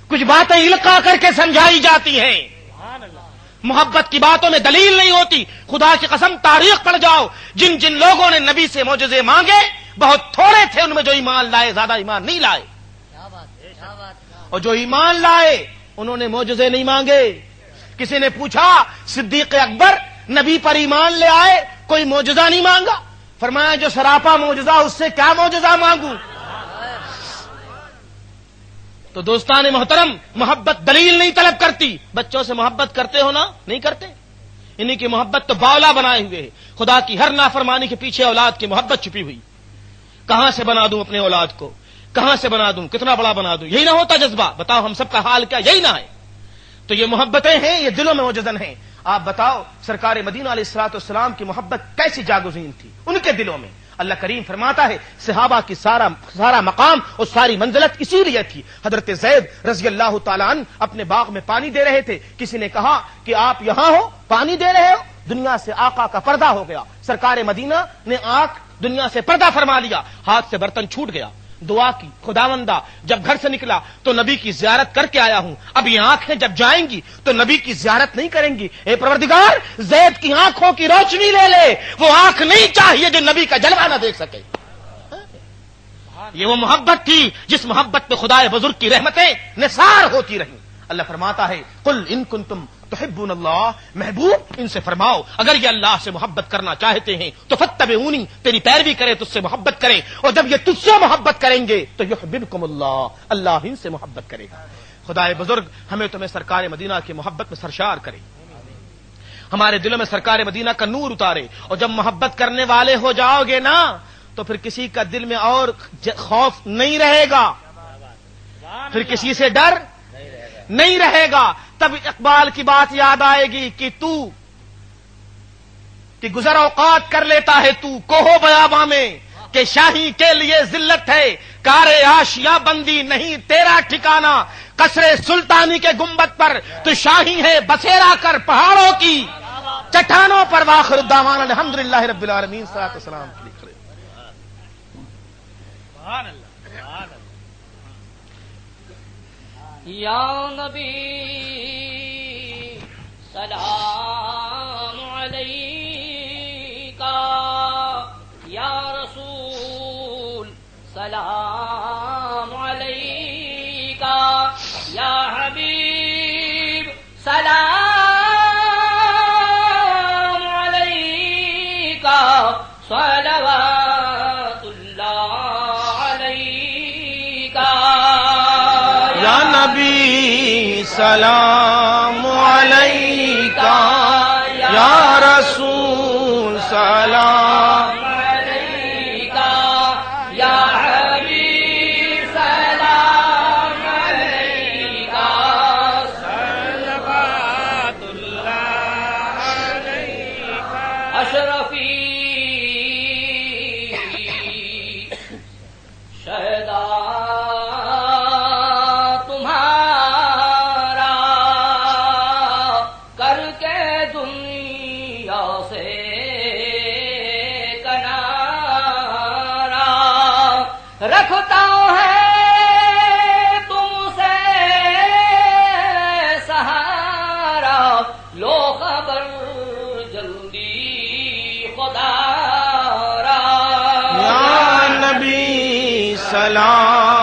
کچھ باتیں القا کر کے سمجھائی جاتی ہیں۔ محبت کی باتوں میں دلیل نہیں ہوتی۔ خدا کی قسم تاریخ پڑھ جاؤ، جن جن لوگوں نے نبی سے معجزے مانگے بہت تھوڑے تھے ان میں جو ایمان لائے، زیادہ ایمان نہیں لائے. اور جو ایمان لائے انہوں نے معجزے نہیں مانگے. کسی نے پوچھا صدیق اکبر نبی پر ایمان لے آئے، کوئی معجزہ نہیں مانگا؟ فرمایا جو سراپا معجزہ اس سے کیا معجزہ مانگوں. تو دوستان محترم، محبت دلیل نہیں طلب کرتی. بچوں سے محبت کرتے ہو نا؟ نہیں کرتے. انہی کی محبت تو باولا بنائے ہوئے ہے. خدا کی ہر نافرمانی کے پیچھے اولاد کی محبت چھپی ہوئی. کہاں سے بنا دوں اپنے اولاد کو؟ کہاں سے بنا دوں؟ کتنا بڑا بنا دوں؟ یہی نہ ہوتا جذبہ؟ بتاؤ ہم سب کا حال کیا یہی نہ ہے؟ تو یہ محبتیں ہیں، یہ دلوں میں موجودن ہیں. آپ بتاؤ سرکار مدینہ علیہ الصلوۃ والسلام کی محبت کیسی جاگزین تھی ان کے دلوں میں. اللہ کریم فرماتا ہے صحابہ کی سارا مقام اور ساری منزلت اسی لیے تھی. حضرت زید رضی اللہ تعالیٰ عنہ اپنے باغ میں پانی دے رہے تھے. کسی نے کہا کہ آپ یہاں ہو پانی دے رہے ہو؟ دنیا سے آقا کا پردہ ہو گیا. سرکار مدینہ نے آنکھ دنیا سے پردہ فرما لیا، ہاتھ سے برتن چھوٹ گیا. دعا کی خداوندہ جب گھر سے نکلا تو نبی کی زیارت کر کے آیا ہوں، اب یہ آنکھیں جب جائیں گی تو نبی کی زیارت نہیں کریں گی. اے پروردگار زید کی آنکھوں کی روشنی لے لے، وہ آنکھ نہیں چاہیے جو نبی کا جلوہ نہ دیکھ سکے. یہ وہ محبت تھی جس محبت پہ خدائے بزرگ کی رحمتیں نثار ہوتی رہیں. اللہ فرماتا ہے قل ان کنتم تحبون اللہ، محبوب ان سے فرماؤ اگر یہ اللہ سے محبت کرنا چاہتے ہیں تو فتبعونی، تیری پیروی کرے، تجھ سے محبت کرے. اور جب یہ تجھ سے محبت کریں گے تو یحببکم اللہ، اللہ ان سے محبت کرے گا. خدائے بزرگ ہمیں تمہیں سرکار مدینہ کی محبت میں سرشار کرے، ہمارے دلوں میں سرکار مدینہ کا نور اتارے. اور جب محبت کرنے والے ہو جاؤ گے نا تو پھر کسی کا دل میں اور خوف نہیں رہے گا، پھر کسی سے ڈر نہیں رہے گا. تب اقبال کی بات یاد آئے گی کہ گزر اوقات کر لیتا ہے تو کوہو بیاباں میں، کہ شاہی کے لیے ذلت ہے کار آشیاں بندی نہیں تیرا ٹھکانہ. قصر سلطانی کے گنبد پر تو شاہی ہے بسیرا کر پہاڑوں کی چٹانوں پر. واخر الدعوانا الحمدللہ رب العالمین. صلاۃ والسلام یا نبی سلام علیکہ، یا رسول سلام علیکہ، یا حبیب سلام علیکہ، صلوات اللہ علیکہ. یا نبی سلام علیکہ، یا رسول سلام علیکہ، یا حبیب سلام علیکہ، صلوات اللہ علیکہ. اشرفی شہدا رکھتا ہے تم سے سہارا، لو خبر جلدی خدا را. یا نبی سلام